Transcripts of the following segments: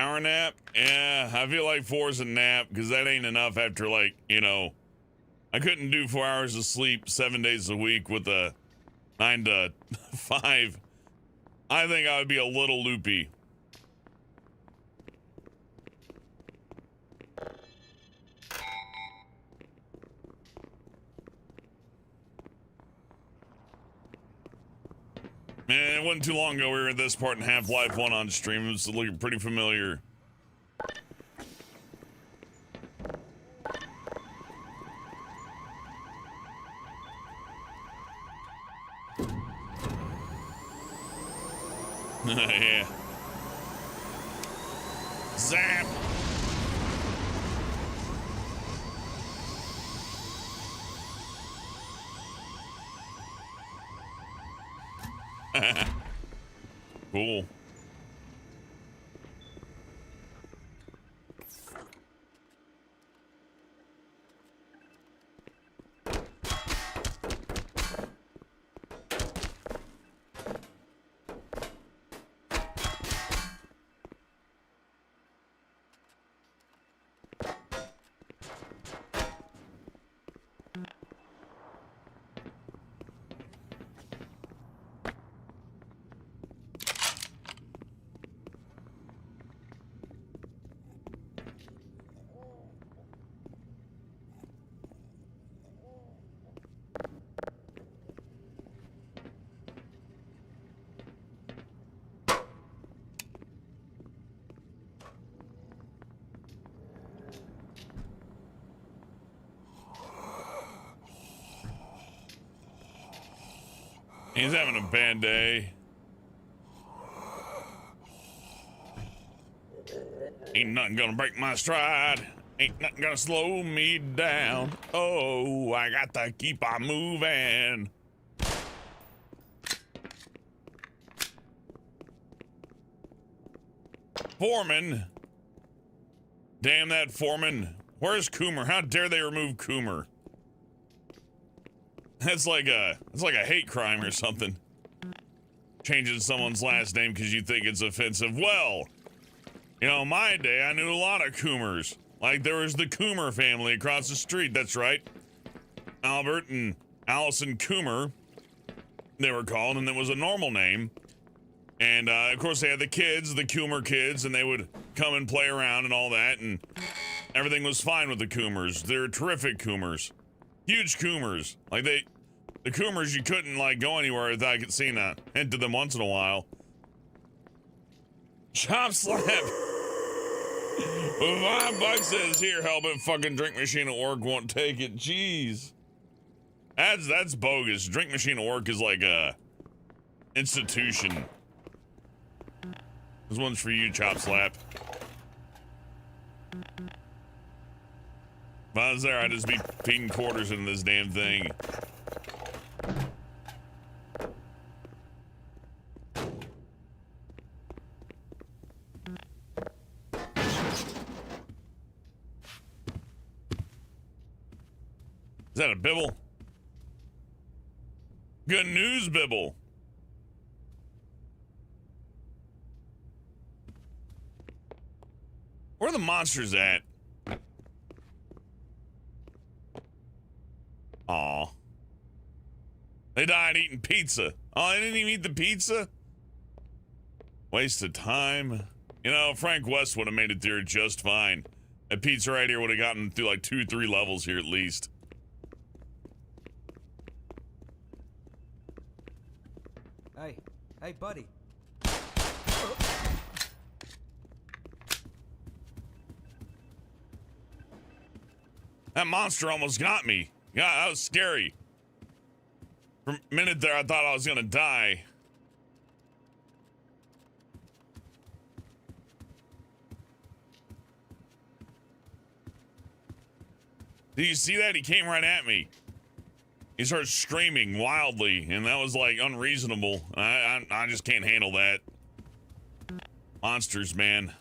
power nap? Yeah, I feel like 4's a nap because that ain't enough after, like, you know, I couldn't do 4 hours of sleep 7 days a week with a 9 to 5. I think I would be a little loopy. Man, it wasn't too long ago we were at this part in Half-Life 1 on stream. It was looking pretty familiar. Yeah. Zap! Cool. He's having a bad day. Ain't nothing gonna break my stride. Ain't nothing gonna slow me down. Oh, I got to keep on moving. Foreman. Damn that foreman. Where's Coomer? How dare they remove Coomer? That's like a hate crime or something. Changing someone's last name because you think it's offensive. Well, you know, my day, I knew a lot of Coomers. Like, there was the Coomer family across the street, that's right. Albert and Allison Coomer, they were called, and it was a normal name. And, of course, they had the kids, the Coomer kids, and they would come and play around and all that, and everything was fine with the Coomers. They're terrific Coomers. Huge Coomers. Like, the Coomers, you couldn't, like, go anywhere without seeing a hint to them once in a while. Chop slap. $5 says here, Hellbent fucking drink machine at work won't take it. Jeez. That's bogus. Drink machine at work is like a institution. This one's for you, Chop Slap. If I was there, I'd just be feeding quarters into this damn thing. Is that a bibble? Good news, bibble. Where are the monsters at? Aw. They died eating pizza. Oh, they didn't even eat the pizza? Waste of time. You know, Frank West would have made it there just fine. That pizza right here would have gotten through like 2-3 levels here at least. Hey, buddy. That monster almost got me. Yeah, that was scary. For a minute there, I thought I was gonna die. Did you see that? He came right at me. He started screaming wildly, and that was like unreasonable. I just can't handle that. Monsters, man.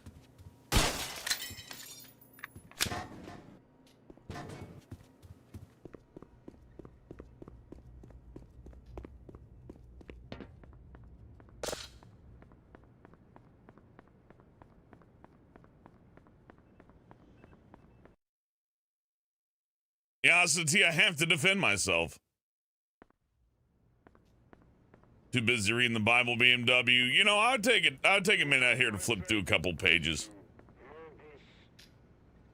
Yeah, so T, I have to defend myself. Too busy reading the Bible, BMW. You know, I would take a minute out here to flip through a couple pages.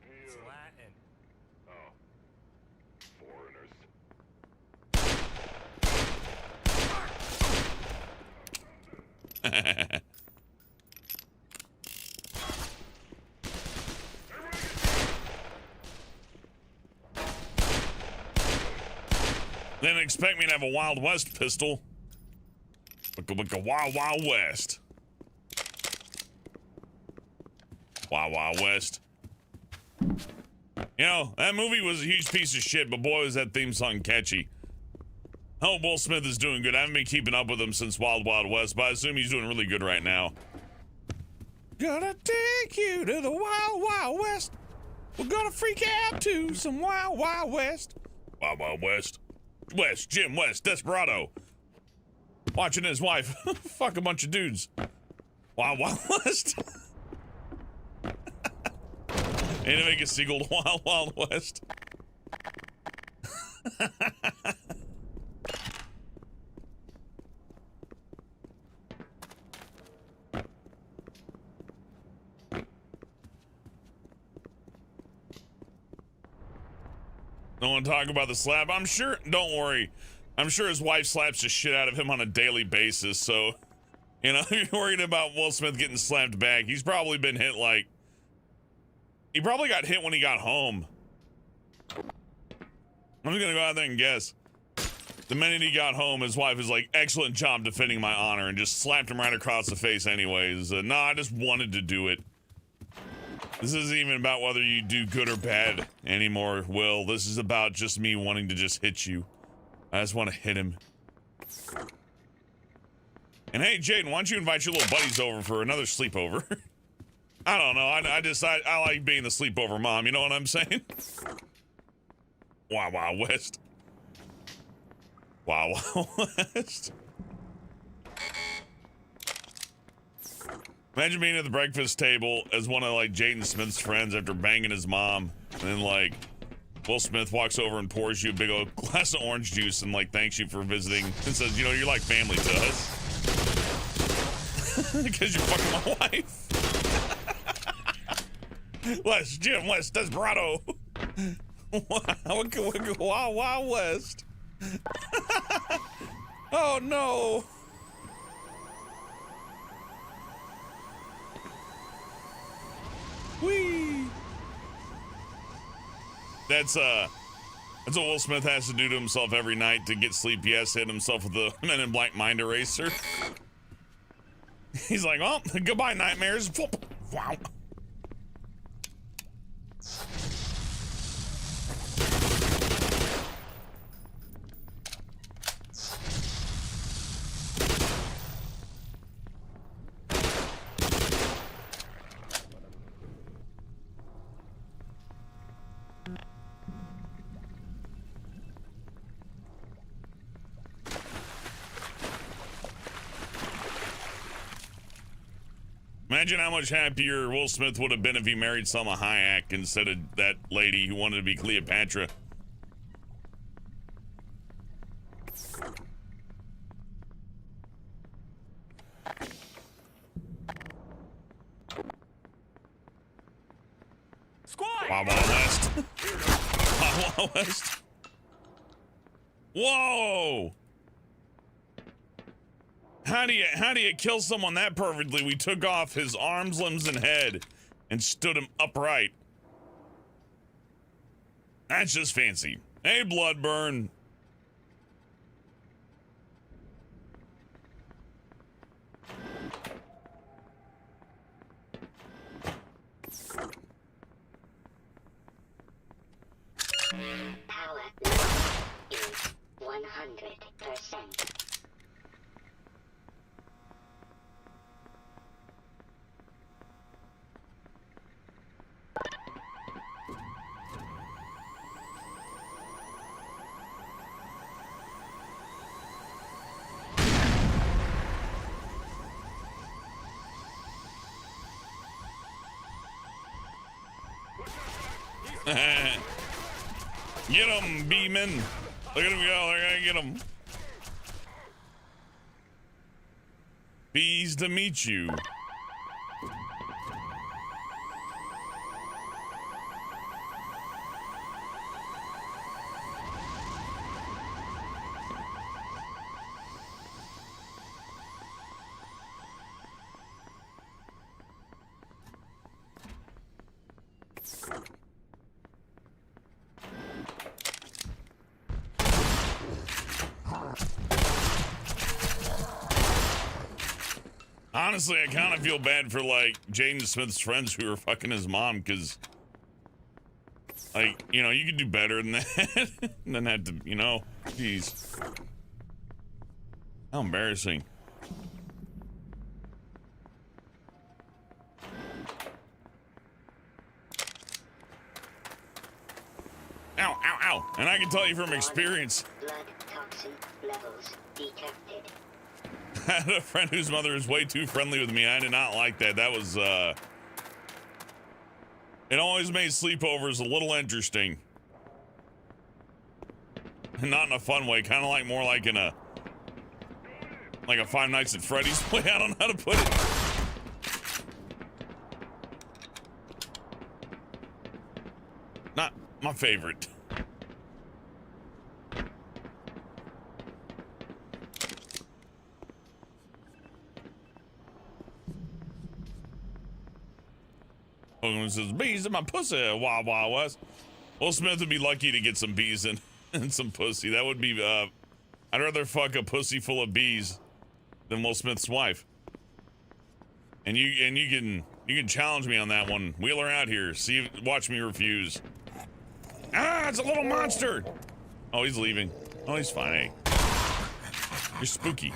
It's Latin. Oh. Foreigners. They didn't expect me to have a Wild West pistol. Like a Wild Wild West. Wild Wild West. You know, that movie was a huge piece of shit, but boy, was that theme song catchy. I hope Will Smith is doing good. I haven't been keeping up with him since Wild Wild West, but I assume he's doing really good right now. Gonna take you to the Wild Wild West. We're gonna freak out to some Wild Wild West. Wild Wild West. West, Jim West, Desperado. Watching his wife fuck a bunch of dudes. Wild Wild West. Ain't to make a sequel to Wild Wild West. Don't want to talk about the slap. I'm sure, don't worry. I'm sure his wife slaps the shit out of him on a daily basis. So, you know, if you're worried about Will Smith getting slapped back, he's probably been hit like, he probably got hit when he got home. I'm just gonna go out there and guess. The minute he got home, his wife was like, excellent job defending my honor, and just slapped him right across the face anyways. No, I just wanted to do it. This isn't even about whether you do good or bad anymore, Will. This is about just me wanting to just hit you. I just want to hit him. And hey, Jaden, why don't you invite your little buddies over for another sleepover? I don't know. I decide I like being the sleepover mom. You know what I'm saying? Wild Wild West. Wild Wild West. Imagine being at the breakfast table as one of like Jaden Smith's friends after banging his mom, and then like Will Smith walks over and pours you a big old glass of orange juice and like thanks you for visiting and says, you know, you're like family to us. Because you're fucking my wife. West, Jim West, Desperado. Wild Wild West. Oh no. Whee! That's what Will Smith has to do to himself every night to get sleep. Yes, hit himself with the Men in Black Mind Eraser. He's like, oh, goodbye nightmares. Wow. Imagine how much happier Will Smith would have been if he married Selma Hayek instead of that lady who wanted to be Cleopatra. Squad! Wild Wild West. Wild Wild West. Whoa! How do you kill someone that perfectly? We took off his arms, limbs, and head and stood him upright. That's just fancy. Hey, Bloodburn. Power level is 100%. Get him, Beeman. Look at him go. They're gonna get him. Bees to meet you. Honestly, I kind of feel bad for, like, Jaden Smith's friends who are fucking his mom, because, like, you know, you could do better than that. Than have to, you know, jeez. How embarrassing. Ow, ow, ow. And I can tell you from experience. Blood toxin levels detected. I had a friend whose mother is way too friendly with me. I did not like that. That was, it always made sleepovers a little interesting. Not in a fun way, kind of like more like in a Five Nights at Freddy's way. I don't know how to put it. Not my favorite. Hogan says, bees in my pussy, Wild Wild West. Will Smith would be lucky to get some bees in and some pussy. That would be, I'd rather fuck a pussy full of bees than Will Smith's wife. And you can challenge me on that one. Wheel her out here. Watch me refuse. Ah, it's a little monster. Oh, he's leaving. Oh, he's fine. You're spooky.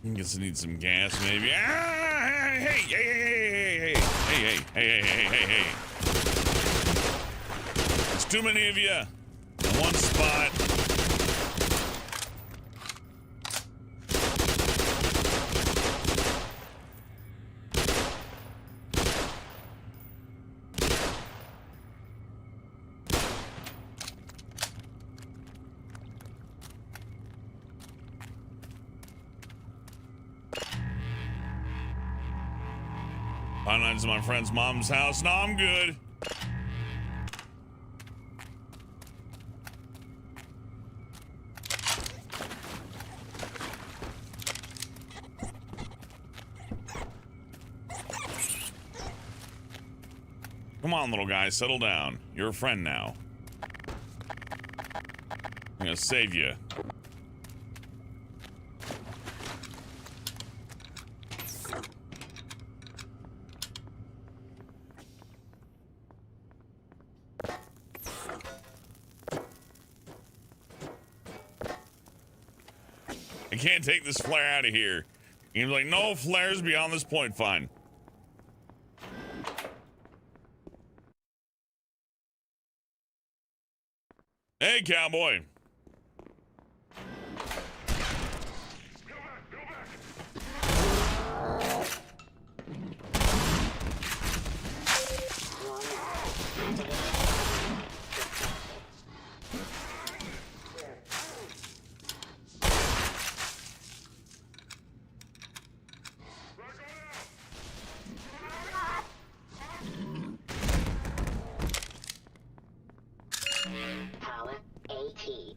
I guess I need some gas, maybe. Ah, hey. There's too many of you in one spot. Five Nights at my friend's mom's house. No, I'm good. Come on, little guy, settle down. You're a friend now. I'm gonna save you. I can't take this flare out of here. He's like, no flares beyond this point. Fine. Hey, cowboy. Power AT.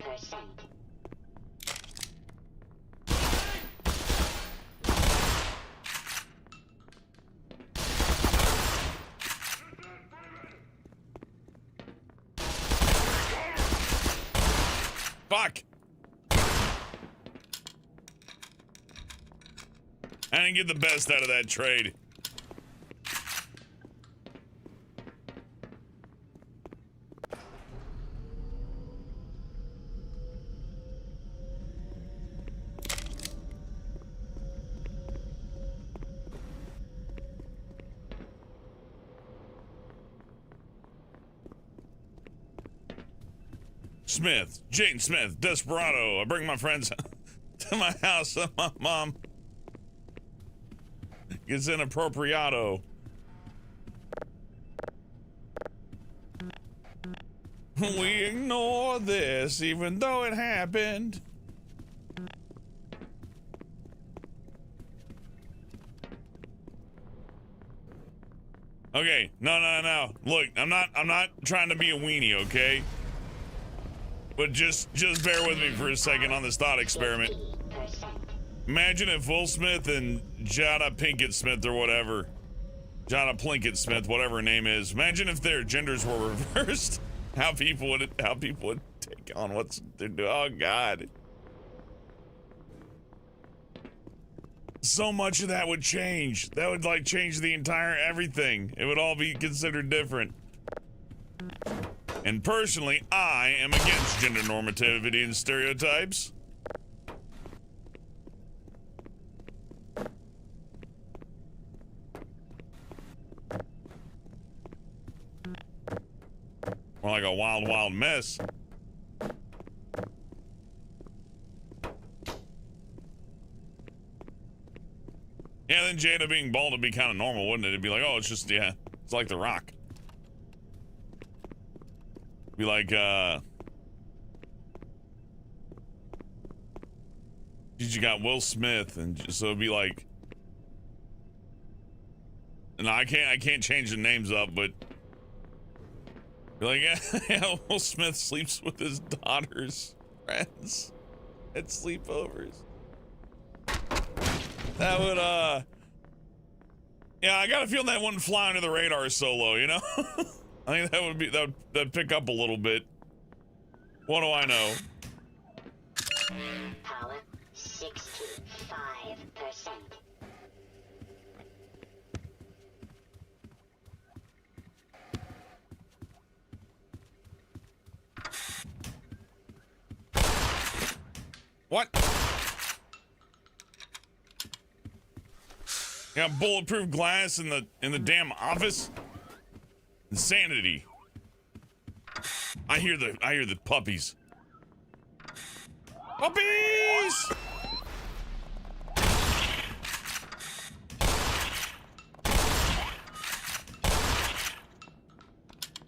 Fuck. I didn't get the best out of that trade. Smith, Jane Smith, Desperado. I bring my friends to my house. My mom gets inappropriado. We ignore this, even though it happened. Okay, no. Look, I'm not trying to be a weenie, okay? But just bear with me for a second on this thought experiment. Imagine if Will Smith and Jada Pinkett Smith or whatever, Jada Plinkett Smith, whatever her name is. Imagine if their genders were reversed. How people would take on what they're doing. Oh God. So much of that would change. That would like change the entire everything. It would all be considered different. And personally, I am against gender normativity and stereotypes. More like a wild, wild mess. Yeah, then Jada being bald would be kind of normal, wouldn't it? It'd be like, oh, it's just, yeah, it's like The Rock. Be like, you got Will Smith, and so it'd be like, no, I can't change the names up, but be like, yeah, Will Smith sleeps with his daughter's friends at sleepovers. That would, yeah, I got a feeling that wouldn't fly under the radar solo, you know? I think that'd pick up a little bit. What do I know? Power 65%. What? Got bulletproof glass in the damn office? Insanity. I hear the puppies. Puppies!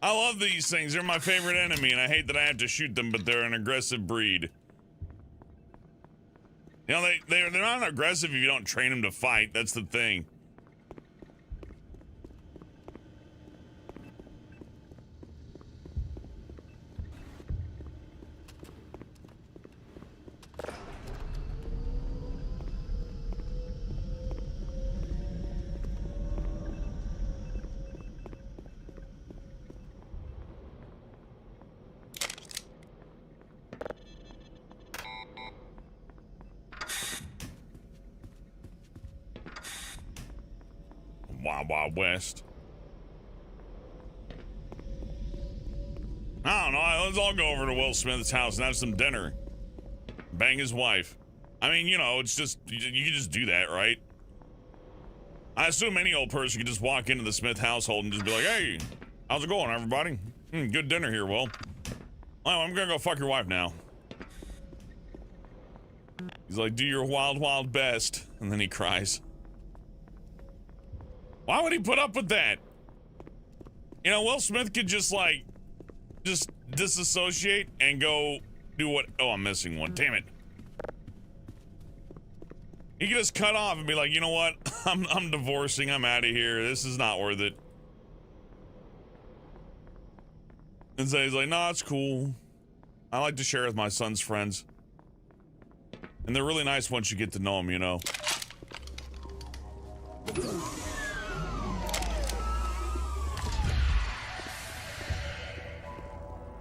I love these things. They're my favorite enemy, and I hate that I have to shoot them, but they're an aggressive breed. You know, they're not aggressive if you don't train them to fight. That's the thing. Wild Wild West. I don't know. Let's all go over to Will Smith's house and have some dinner. Bang his wife. I mean, you know, it's just, you can just do that, right? I assume any old person could just walk into the Smith household and just be like, hey, how's it going, everybody? Good dinner here, Will. Well, I'm gonna go fuck your wife now. He's like, do your wild, wild best. And then he cries. Why would he put up with that? You know, Will Smith could just like, just disassociate and go do what? Oh, I'm missing one. Damn it. He could just cut off and be like, you know what? I'm divorcing. I'm out of here. This is not worth it. And so he's like, no, it's cool. I like to share with my son's friends. And they're really nice once you get to know them, you know.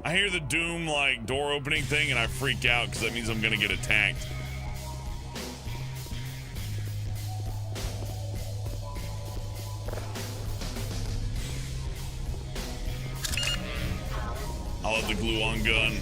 I hear the doom like door opening thing and I freak out because that means I'm gonna get attacked. I love the glue on gun.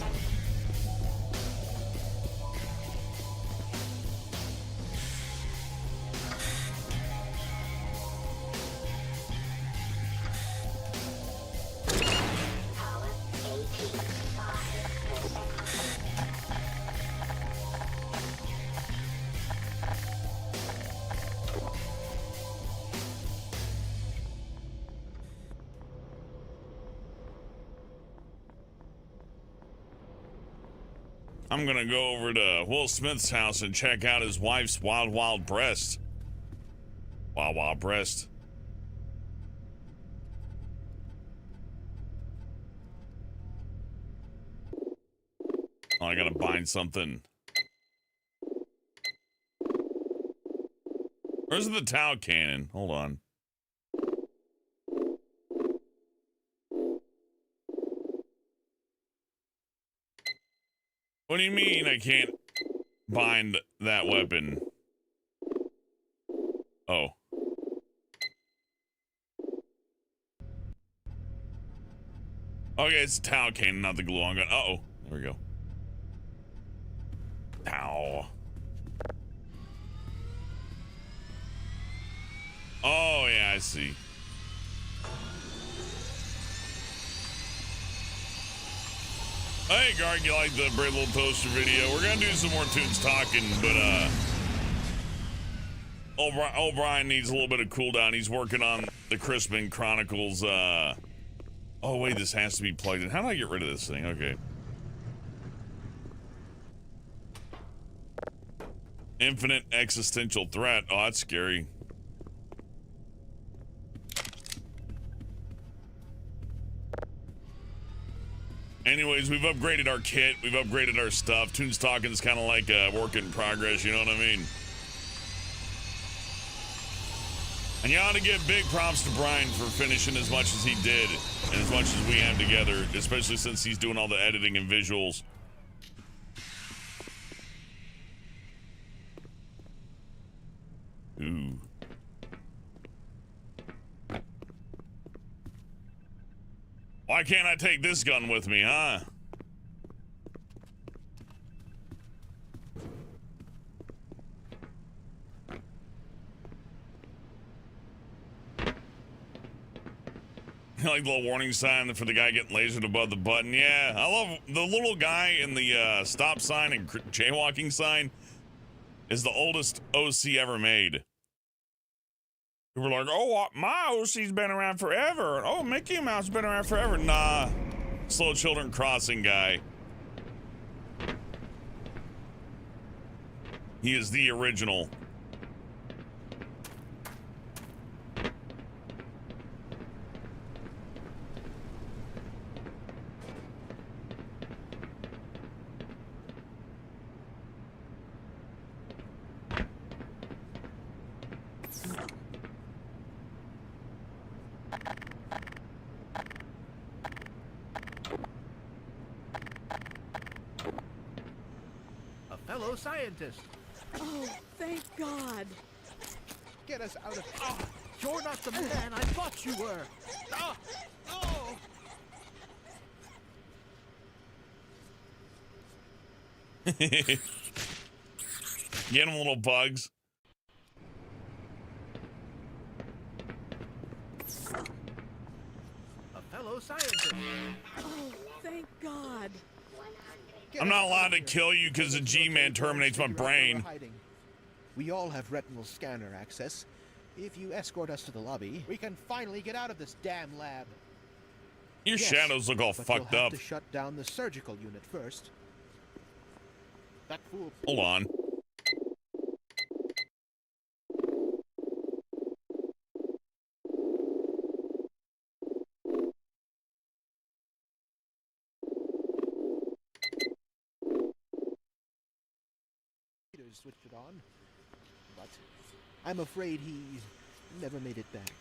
I'm gonna go over to Will Smith's house and check out his wife's wild breast. Wild breast. Oh, I gotta bind something. Where's the towel cannon? Hold on. What do you mean I can't bind that weapon? Oh. Okay, it's a towel cannon, not the glue-on gun. Uh-oh. There we go. Ow. Oh, yeah, I see. Hey, Garg, you like the Brave Little Toaster video? We're gonna do some more tunes talking, but, old Brian needs a little bit of cooldown. He's working on the Crispin Chronicles, oh, wait, this has to be plugged in. How do I get rid of this thing? Okay. Infinite existential threat. Oh, that's scary. Anyways, we've upgraded our kit. We've upgraded our stuff. Tunes Talking is kind of like a work in progress, you know what I mean? And you ought to give big props to Brian for finishing as much as he did and as much as we have together, especially since he's doing all the editing and visuals. Ooh. Why can't I take this gun with me, huh? Like the little warning sign for the guy getting lasered above the button. Yeah, I love the little guy in the stop sign and jaywalking sign is the oldest OC ever made. People are like, oh, my OC's been around forever. Oh, Mickey Mouse has been around forever. Nah, Slow Children Crossing guy. He is the original. Fellow scientist. Oh, thank God. Get us out of... Oh, you're not the man I thought you were. Oh, oh. Get him, little bugs. A fellow scientist. Oh, thank God. I'm not allowed to kill you because the G-Man terminates my brain. We all have retinal scanner access. If you escort us to the lobby, we can finally get out of this damn lab. Your shadows look all but fucked you'll have up. to shut down the surgical unit first. That fool. Hold on. Switched it on, but I'm afraid he never made it back.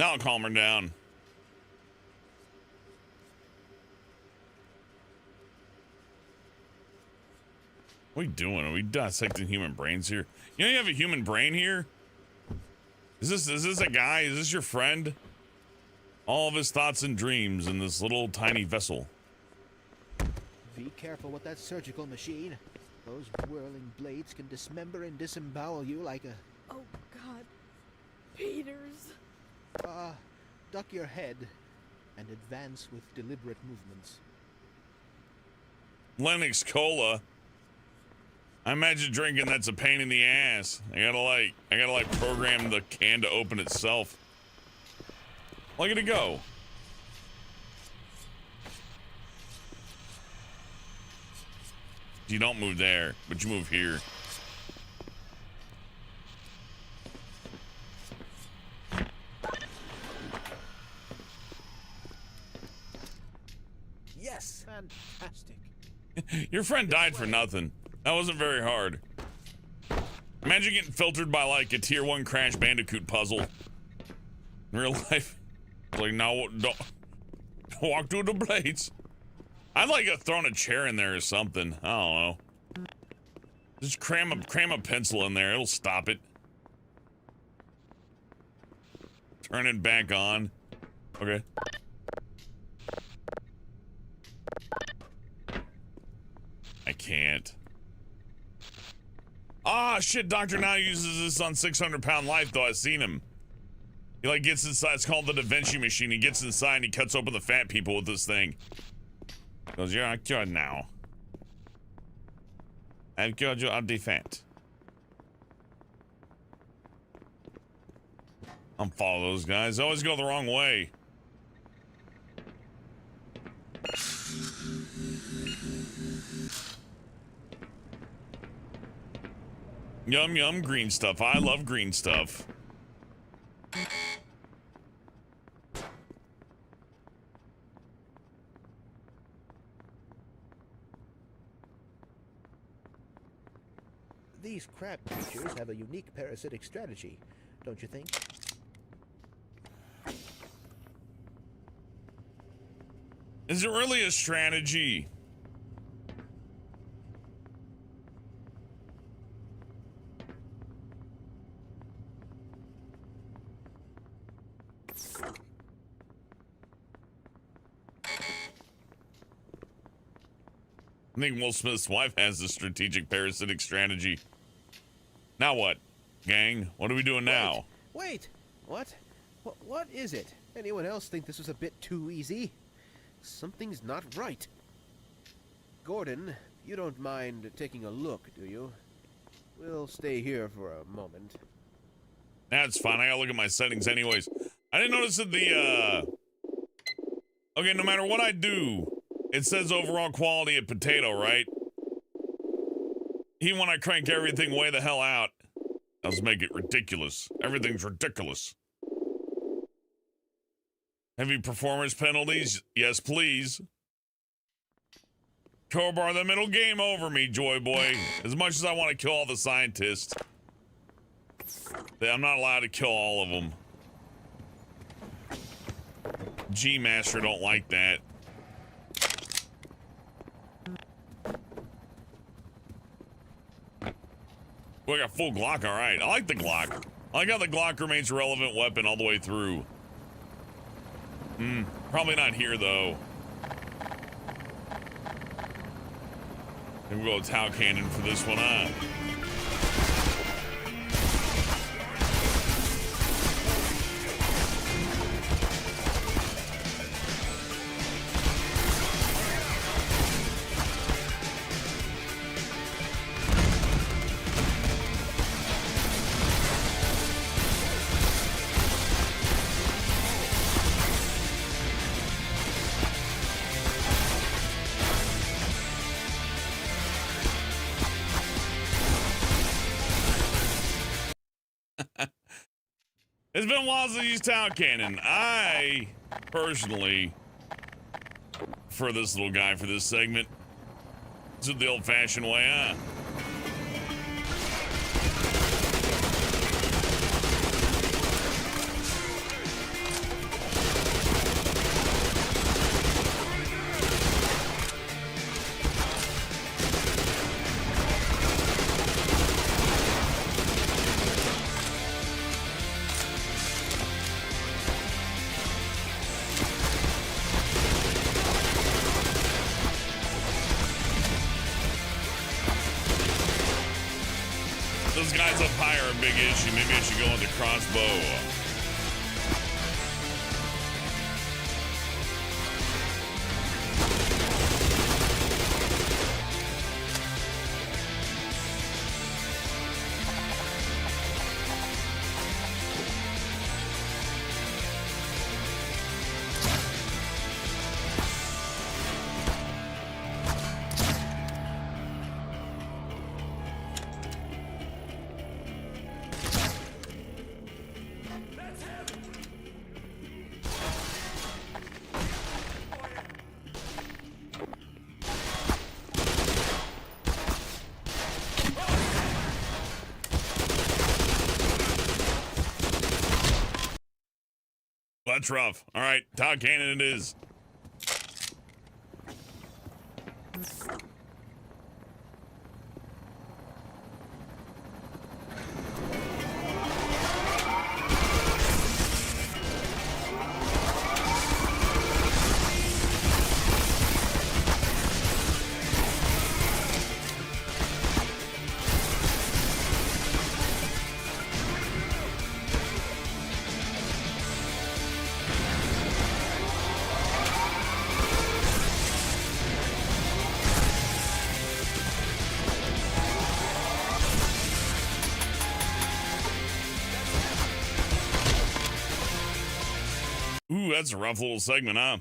Now I'll calm her down. What are we doing? Are we dissecting human brains here? You know you have a human brain here? Is this a guy? Is this your friend? All of his thoughts and dreams in this little tiny vessel. Be careful with that surgical machine. Those whirling blades can dismember and disembowel you like a... Oh, God. Peters. Duck your head and advance with deliberate movements. Lennox Cola. I imagine drinking that's a pain in the ass. I gotta program the can to open itself. Look at it go. You don't move there, but you move here. Yes! Fantastic. Your friend died for nothing. That wasn't very hard. Imagine getting filtered by like a tier 1 Crash Bandicoot puzzle. In real life. Like, no, don't walk through the blades. I'd like to throw a chair in there or something. I don't know. Just cram a pencil in there. It'll stop it. Turn it back on. Okay. I can't. Ah, shit, Dr. Now uses this on 600-Pound Life, though. I've seen him. He, like, gets inside. It's called the Da Vinci machine. He gets inside and he cuts open the fat people with this thing. Goes, you're cured now. I've cured you of the fat. I'll follow those guys. They always go the wrong way. Yum, yum, green stuff. I love green stuff. These crab creatures have a unique parasitic strategy, don't you think? Is it really a strategy? I think Will Smith's wife has a strategic parasitic strategy. Now what, gang? What are we doing now? Wait! What? What is it? Anyone else think this was a bit too easy? Something's not right. Gordon, you don't mind taking a look, do you? We'll stay here for a moment. That's fine. I gotta look at my settings anyways. I didn't notice that the, okay, no matter what I do, it says overall quality of potato, right? Even when I crank everything way the hell out, let's make it ridiculous. Everything's ridiculous. Heavy performance penalties? Yes, please. Crowbar the middle, game over me, Joy Boy. As much as I want to kill all the scientists, I'm not allowed to kill all of them. G-Master don't like that. We got full Glock, all right. I like the Glock. I like how the Glock remains a relevant weapon all the way through. Probably not here, though. Maybe we'll go Tau Cannon for this one, huh? It's been a while since I used Tau Cannon. I, personally, for this little guy for this segment, this is the old-fashioned way, huh? those guys up high are a big issue. Maybe I should go with the crossbow. That's rough. All right, Todd Cannon it is. Ooh, that's a rough little segment, huh?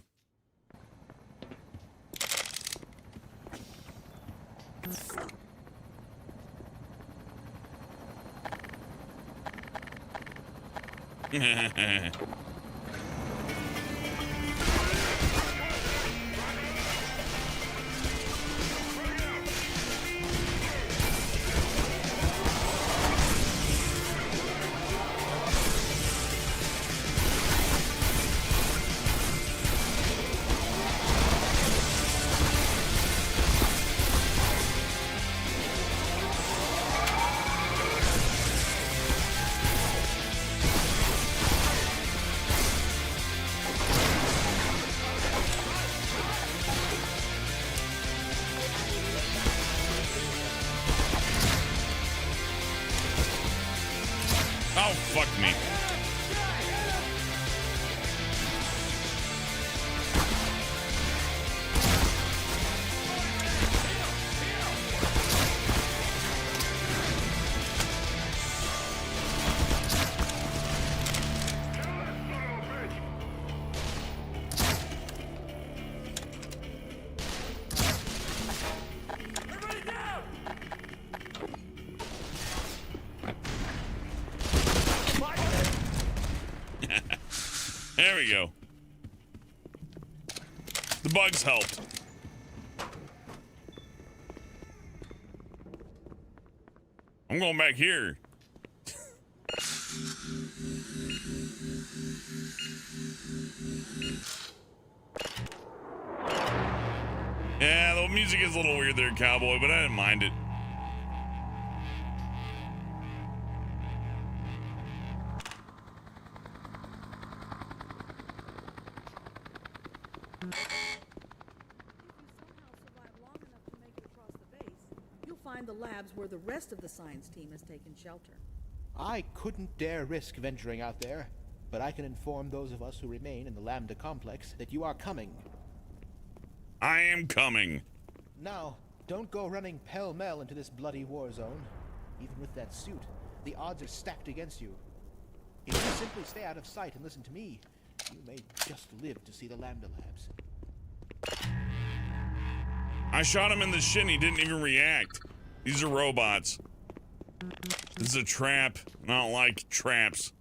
Oh, fuck me. There we go. The bugs helped. I'm going back here. Yeah, the music is a little weird there, cowboy, but I didn't mind it. The labs where the rest of the science team has taken shelter. I couldn't dare risk venturing out there, but I can inform those of us who remain in the Lambda complex that you are coming. I am coming. Now, don't go running pell-mell into this bloody war zone. Even with that suit, the odds are stacked against you. If you simply stay out of sight and listen to me, you may just live to see the Lambda labs. I shot him in the shin. He didn't even react. These are robots. This is a trap. I don't like traps.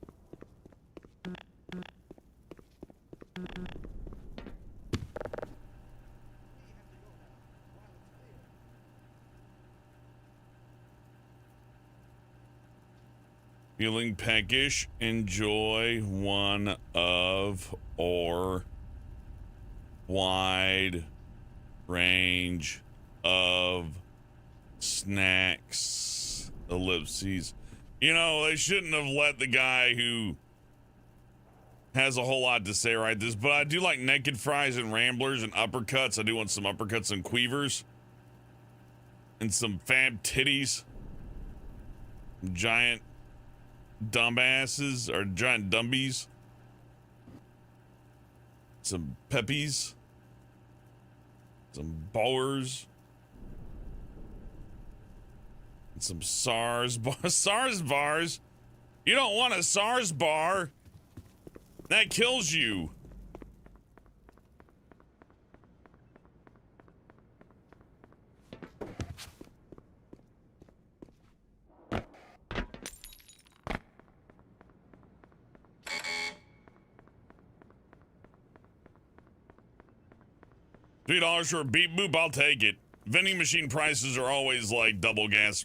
Feeling peckish? Enjoy one of our wide range of snacks. Ellipses. You know, they shouldn't have let the guy who has a whole lot to say write this, but I do like naked fries and ramblers and uppercuts. I do want some uppercuts and queevers and some fab titties. Giant dumbasses or giant dumbies. Some peppies. Some bowers. And some SARS SARS bars. You don't want a SARS bar. That kills you. $3 for a beep boop, I'll take it. Vending machine prices are always like double gas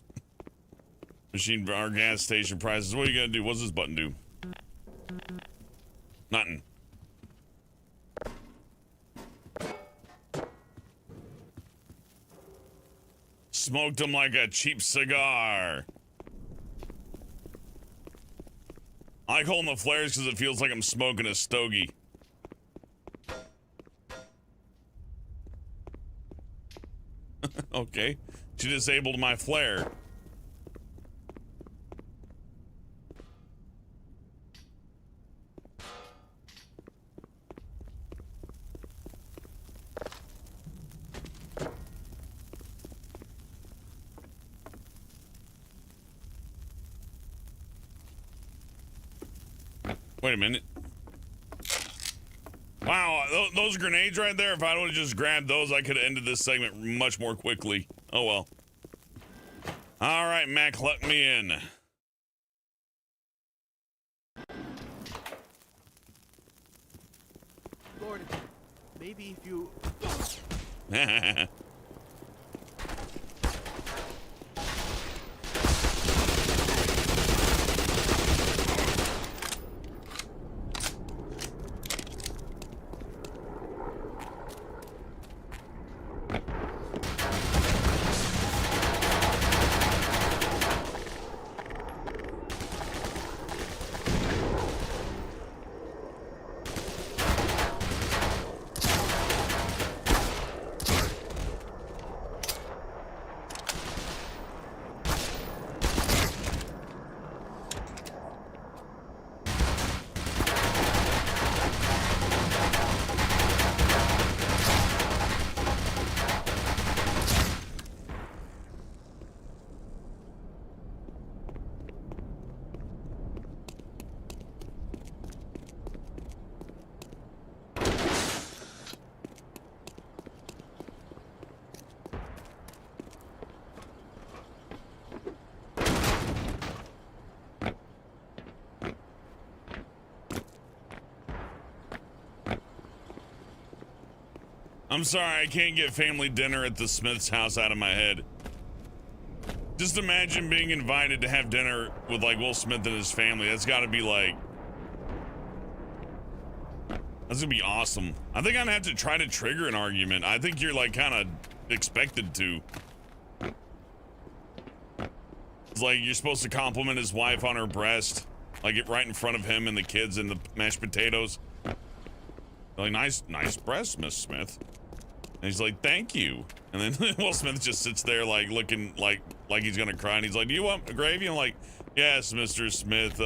machine or gas station prices. What are you gonna do? What's this button do? Nothing. Smoked them like a cheap cigar. I like holding the flares because it feels like I'm smoking a stogie. Okay, she disabled my flare. Wait a minute. Wow, those grenades right there, if I would have just grabbed those, I could have ended this segment much more quickly. Oh well. All right, Mac, let me in. Gordon, maybe if you... I'm sorry, I can't get family dinner at the Smith's house out of my head. Just imagine being invited to have dinner with like Will Smith and his family. That's gotta be like... That's gonna be awesome. I think I'm gonna have to try to trigger an argument. I think you're like kind of expected to. It's like you're supposed to compliment his wife on her breast. Like it right in front of him and the kids and the mashed potatoes. Like, nice breast, Miss Smith. And he's like, thank you. And then Will Smith just sits there like looking like he's gonna cry, and he's like, do you want gravy? I'm like, yes, Mr. Smith,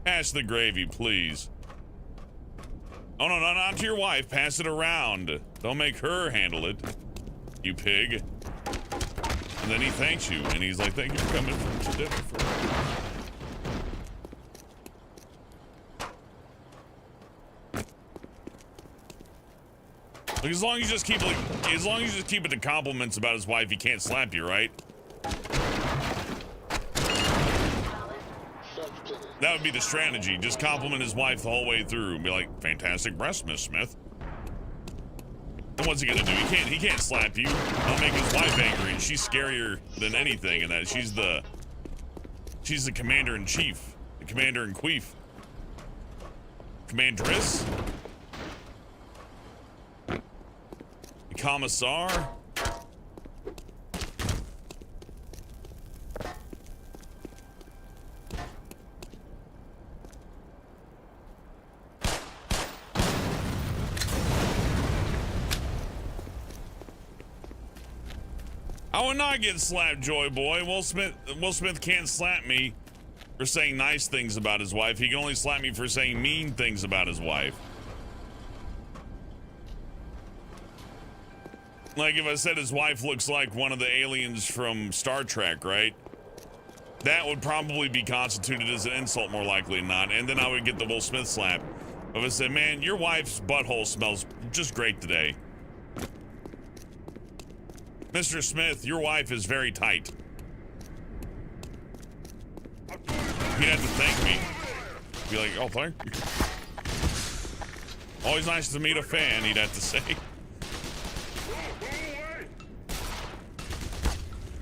pass the gravy, please. Oh no, not to your wife, pass it around. Don't make her handle it, you pig. And then he thanks you, and he's like, thank you for coming to dinner for me. Like, as long as you just keep it to compliments about his wife, he can't slap you, right? That would be the strategy. Just compliment his wife the whole way through and be like, fantastic breast, Miss Smith. And what's he gonna do? He can't slap you. I'll make his wife angry, and she's scarier than anything in that. She's the commander-in-chief. The commander-in-queef. Commandress? Commissar? I would not get slapped, Joy Boy. Will Smith can't slap me for saying nice things about his wife. He can only slap me for saying mean things about his wife. Like if I said his wife looks like one of the aliens from Star Trek, right? That would probably be constituted as an insult more likely than not. And then I would get the Will Smith slap. If I said, man, your wife's butthole smells just great today. Mr. Smith, your wife is very tight. He'd have to thank me. Be like, oh, thank you. Always nice to meet a fan, he'd have to say.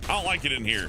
I don't like it in here.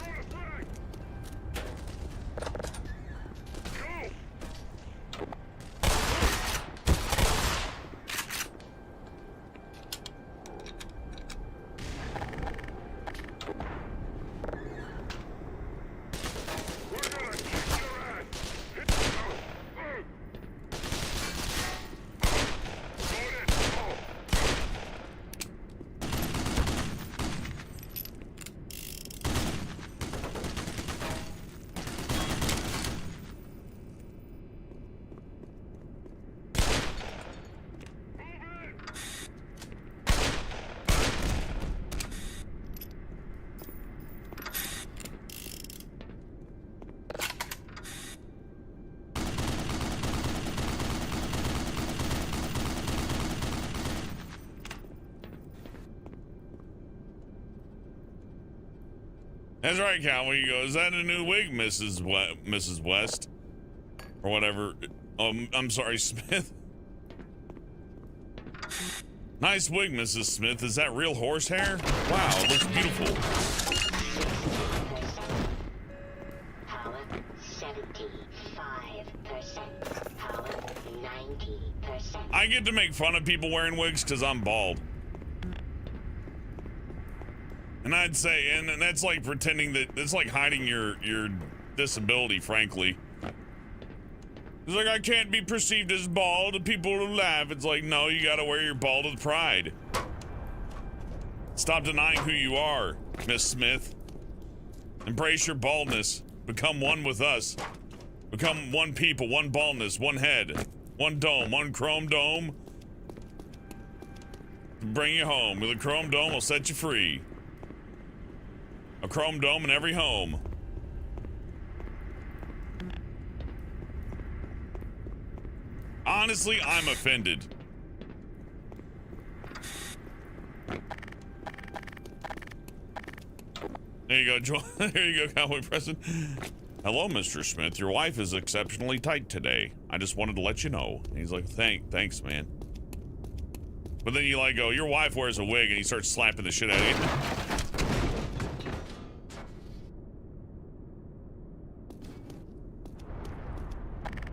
That's right, Cowboy. You go, is that a new wig, Mrs. West? Or whatever. I'm sorry, Smith. Nice wig, Mrs. Smith. Is that real horsehair? Wow, it looks beautiful. Power 75%. Power 90%. I get to make fun of people wearing wigs because I'm bald. And I'd say, and that's like pretending that, it's like hiding your disability, frankly. It's like, I can't be perceived as bald and people will laugh. It's like, no, you gotta wear your bald with pride. Stop denying who you are, Miss Smith. Embrace your baldness. Become one with us. Become one people, one baldness, one head, one dome, one chrome dome. Bring you home. With a chrome dome, will set you free. A chrome dome in every home. Honestly, I'm offended. There you go, there you go, Cowboy Preston. Hello, Mr. Smith. Your wife is exceptionally tight today. I just wanted to let you know. And he's like, thanks, man. But then you like go, your wife wears a wig, and he starts slapping the shit out of you.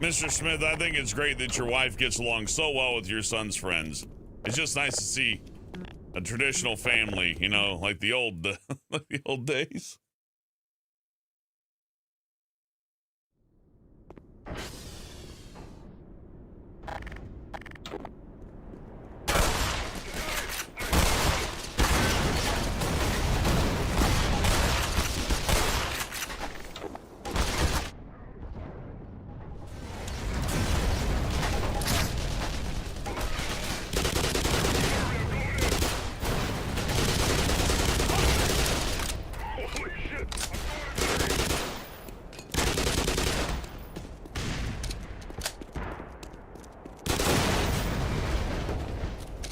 Mr. Smith, I think it's great that your wife gets along so well with your son's friends. It's just nice to see a traditional family, you know, like the old, like the old days.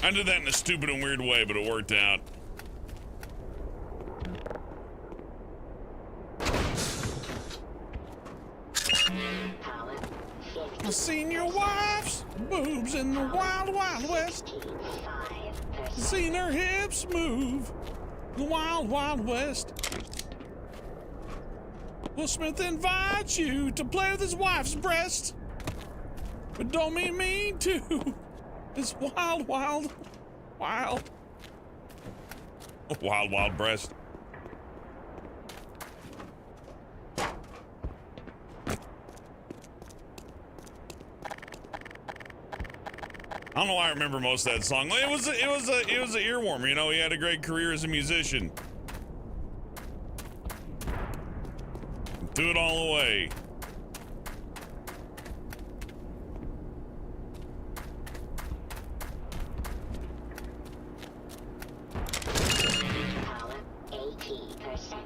I did that in a stupid and weird way, but it worked out. I seen your wife's boobs in the wild, wild west. Seen her hips move in the wild, wild west. Will Smith invites you to play with his wife's breast, but don't mean mean to. It's wild, wild, wild. Wild, wild breast. I don't know why I remember most of that song. It was an earworm, you know. He had a great career as a musician. Threw it all away. Power 80%.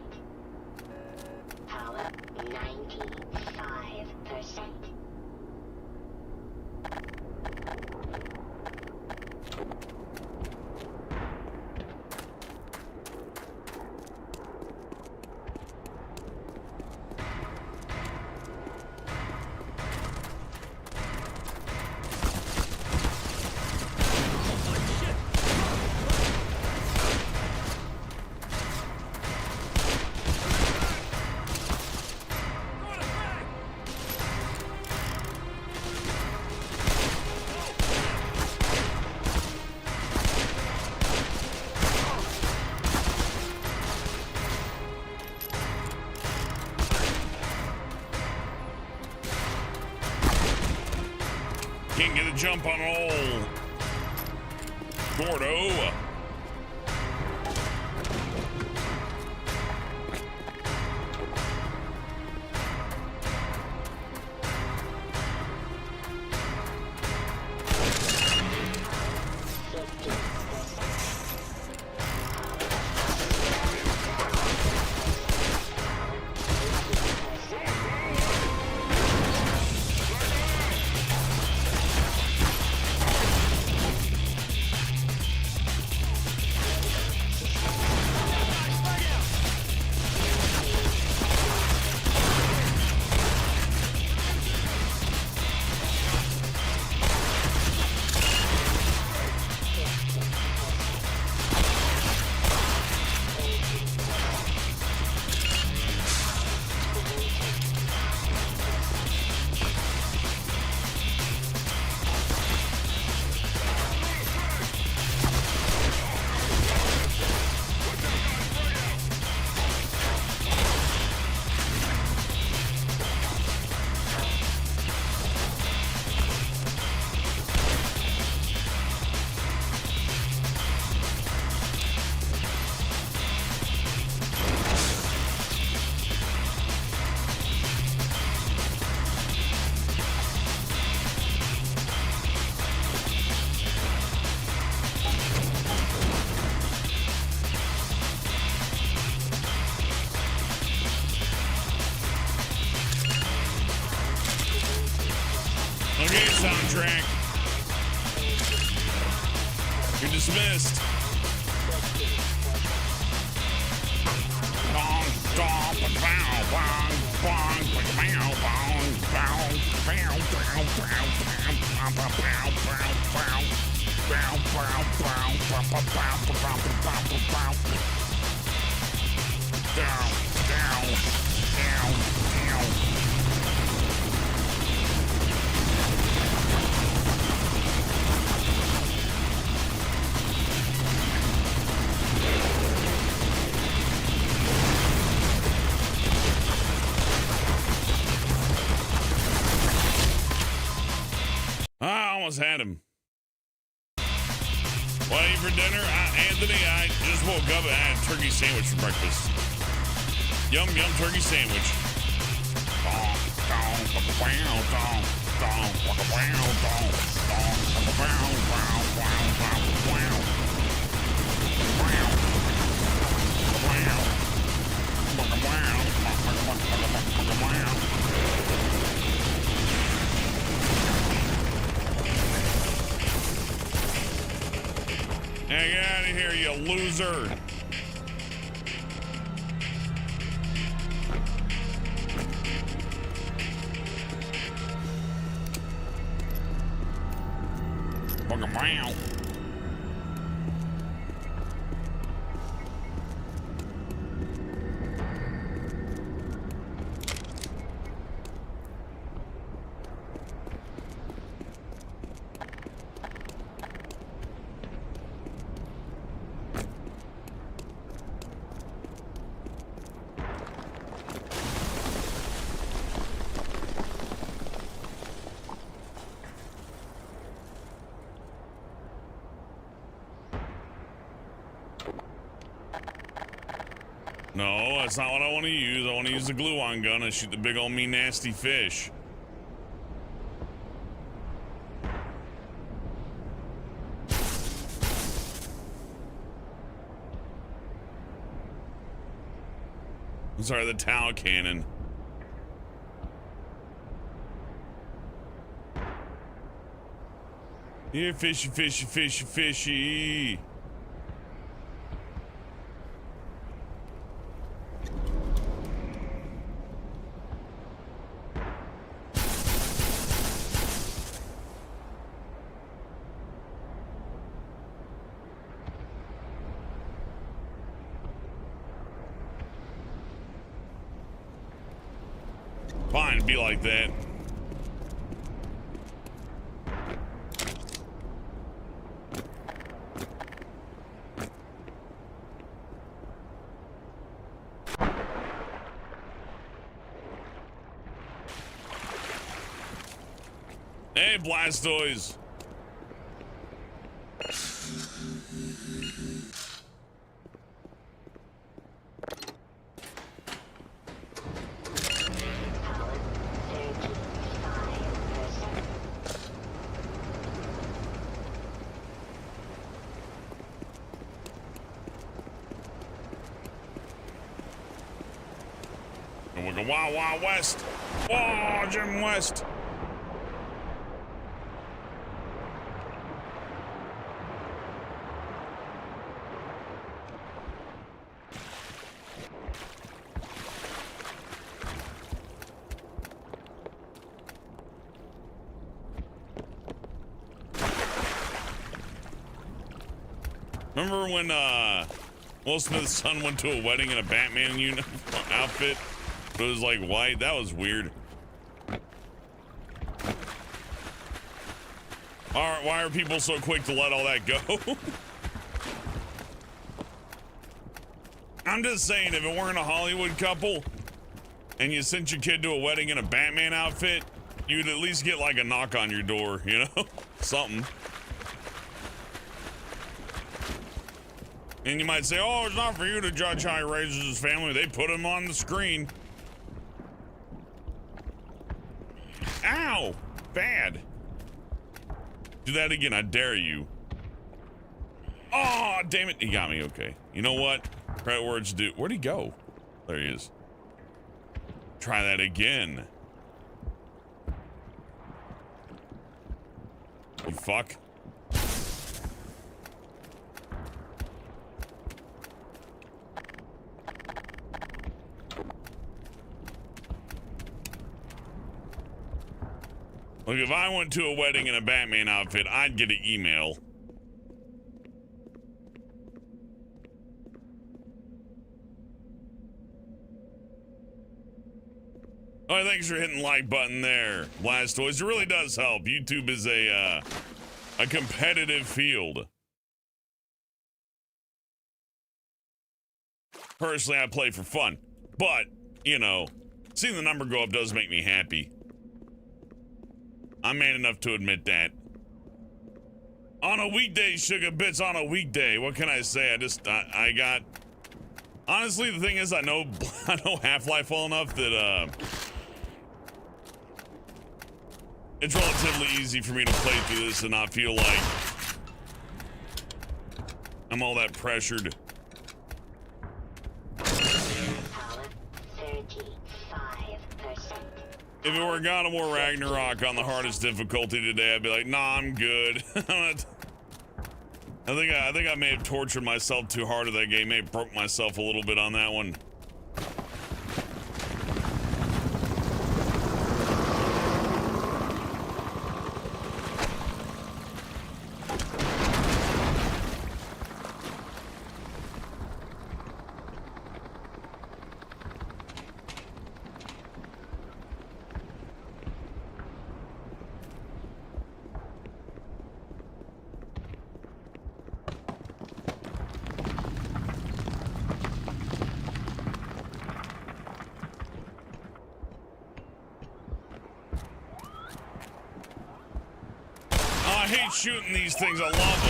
Power 95%. Can't get a jump on old Gordo. Okay, soundtrack. You're dismissed. Bong, dong, bow, bong, bong, bow, bong, bow, bow, bow, bow, bow, bow, bow, bow, bow, bow, bow, bow, bow, bow, bow, bow, bow, bow. Down, down, down, down. I almost had him. What I eat for dinner? Anthony, I just woke up and had a turkey sandwich for breakfast. Yum, yum, turkey sandwich. Hey, get out of here, you loser. Wow. No, that's not what I want to use. I want to use the glue-on gun and shoot the big old mean nasty fish. I'm sorry, the towel cannon. Here, fishy, fishy, fishy, fishy. Fine, be like that. Hey, Blastoise. And we're going Wild Wild West. Oh, Jim West. Remember when Will Smith's son went to a wedding in a Batman outfit? It was like white. That was weird. Alright, why are people so quick to let all that go? I'm just saying, if it weren't a Hollywood couple and you sent your kid to a wedding in a Batman outfit, you'd at least get like a knock on your door, you know? Something. And you might say, oh, it's not for you to judge how he raises his family. They put him on the screen. Ow! Bad. Do that again, I dare you. Oh, damn it. He got me, okay. You know what? Credit where it's due. Where'd he go? There he is. Try that again. You fuck. Look, if I went to a wedding in a Batman outfit, I'd get an email. Oh, thanks for hitting the like button there, Blastoise. It really does help. YouTube is a competitive field. Personally, I play for fun. But, you know, seeing the number go up does make me happy. I'm man enough to admit that. On a weekday, sugar bits on a weekday. What can I say? I got... Honestly, the thing is, I know Half-Life well enough that, it's relatively easy for me to play through this and not feel like I'm all that pressured. If it were God of War Ragnarok on the hardest difficulty today, I'd be like, nah, I'm good. I think I may have tortured myself too hard with that game. May have broke myself a little bit on that one. I hate shooting these things. I love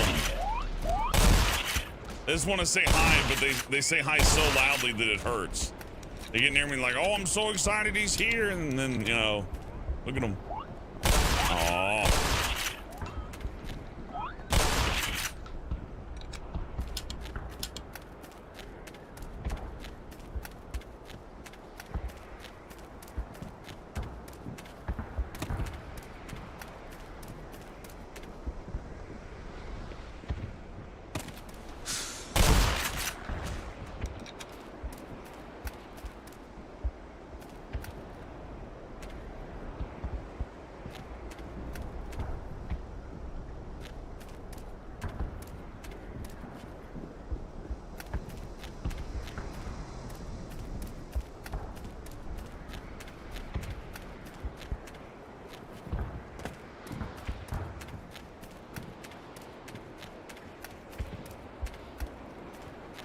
them. They just want to say hi, but they say hi so loudly that it hurts. They get near me like, oh, I'm so excited he's here. And then, you know, look at him. Aww.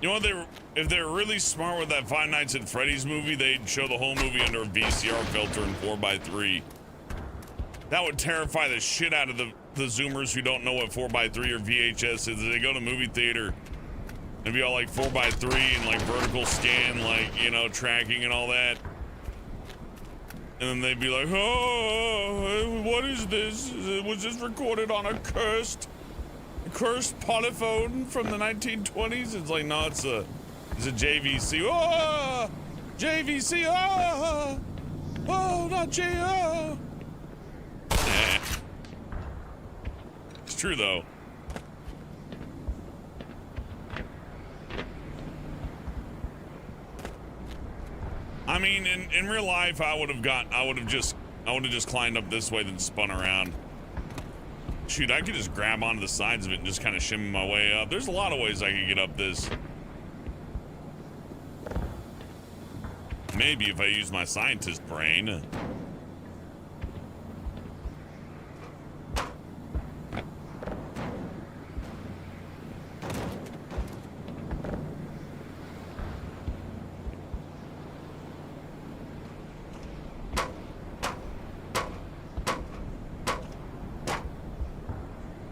You know, if they were really smart with that Five Nights at Freddy's movie, they'd show the whole movie under a VCR filter in 4:3. That would terrify the shit out of the Zoomers who don't know what 4:3 or VHS is. They go to movie theater and be all like 4:3 and like vertical scan, like, you know, tracking and all that. And then they'd be like, oh, what is this? Was this recorded on a cursed polyphone from the 1920s? It's like, no, it's a JVC. Oh, JVC. Oh, not J. It's true though. I mean, in real life, I would have just climbed up this way, then spun around. Shoot, I could just grab onto the sides of it and just kind of shimmy my way up. There's a lot of ways I could get up this. Maybe if I use my scientist brain.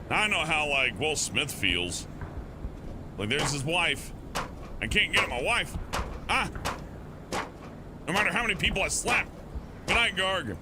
I know how, like, Will Smith feels. Like, there's his wife. I can't get at my wife. Ah! No matter how many people I slap. Good night, Garg.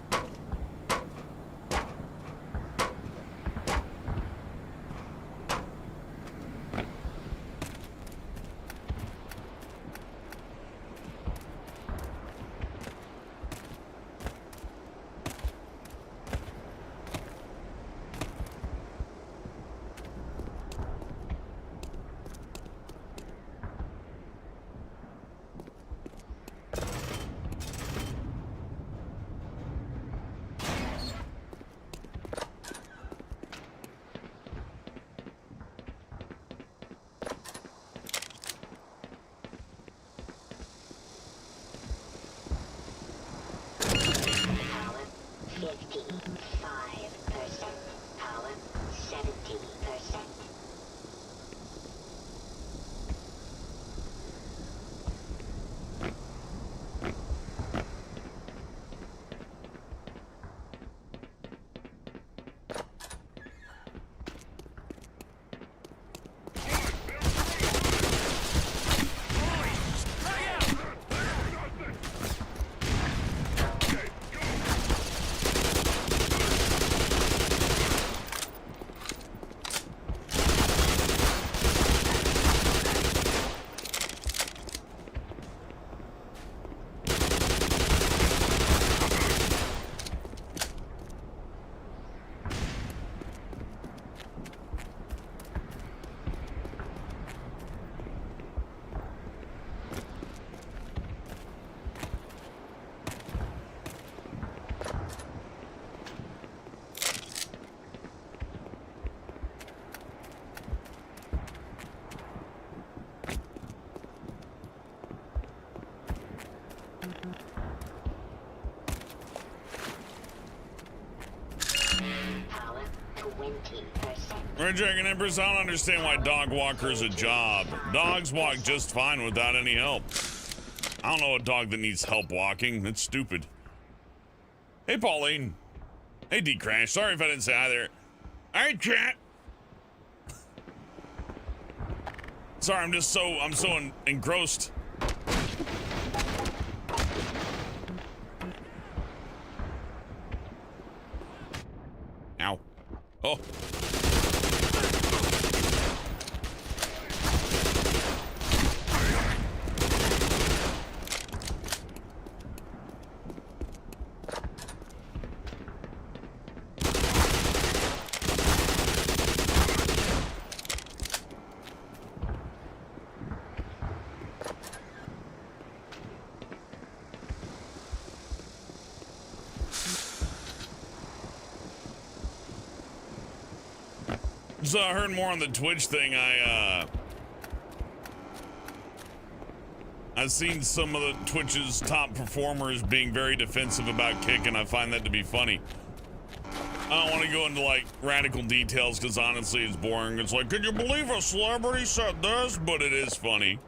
Red Dragon Empress, I don't understand why dog walker's a job. Dogs walk just fine without any help. I don't know a dog that needs help walking. That's stupid. Hey, Pauline. Hey, D-Crash. Sorry if I didn't say hi there. All right, chat. Sorry, I'm so engrossed. Ow. Oh. So I heard more on the Twitch thing. I've seen some of the Twitch's top performers being very defensive about Kick, and I find that to be funny. I don't want to go into like radical details because honestly it's boring. It's like, could you believe a celebrity said this? But it is funny.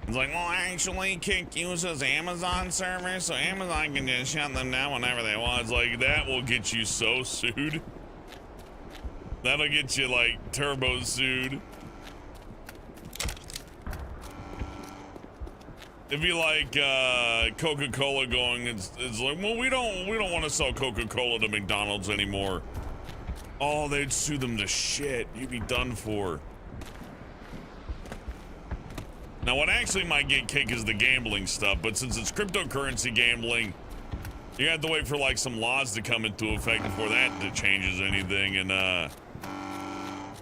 It's like, well, actually, Kick uses Amazon servers, so Amazon can just shut them down whenever they want. It's like, that will get you so sued. That'll get you like turbo sued. It'd be like Coca-Cola going, it's like, well, we don't want to sell Coca-Cola to McDonald's anymore. Oh, they'd sue them to shit. You'd be done for. Now, what actually might get Kick is the gambling stuff, but since it's cryptocurrency gambling, you have to wait for like some laws to come into effect before that changes anything. And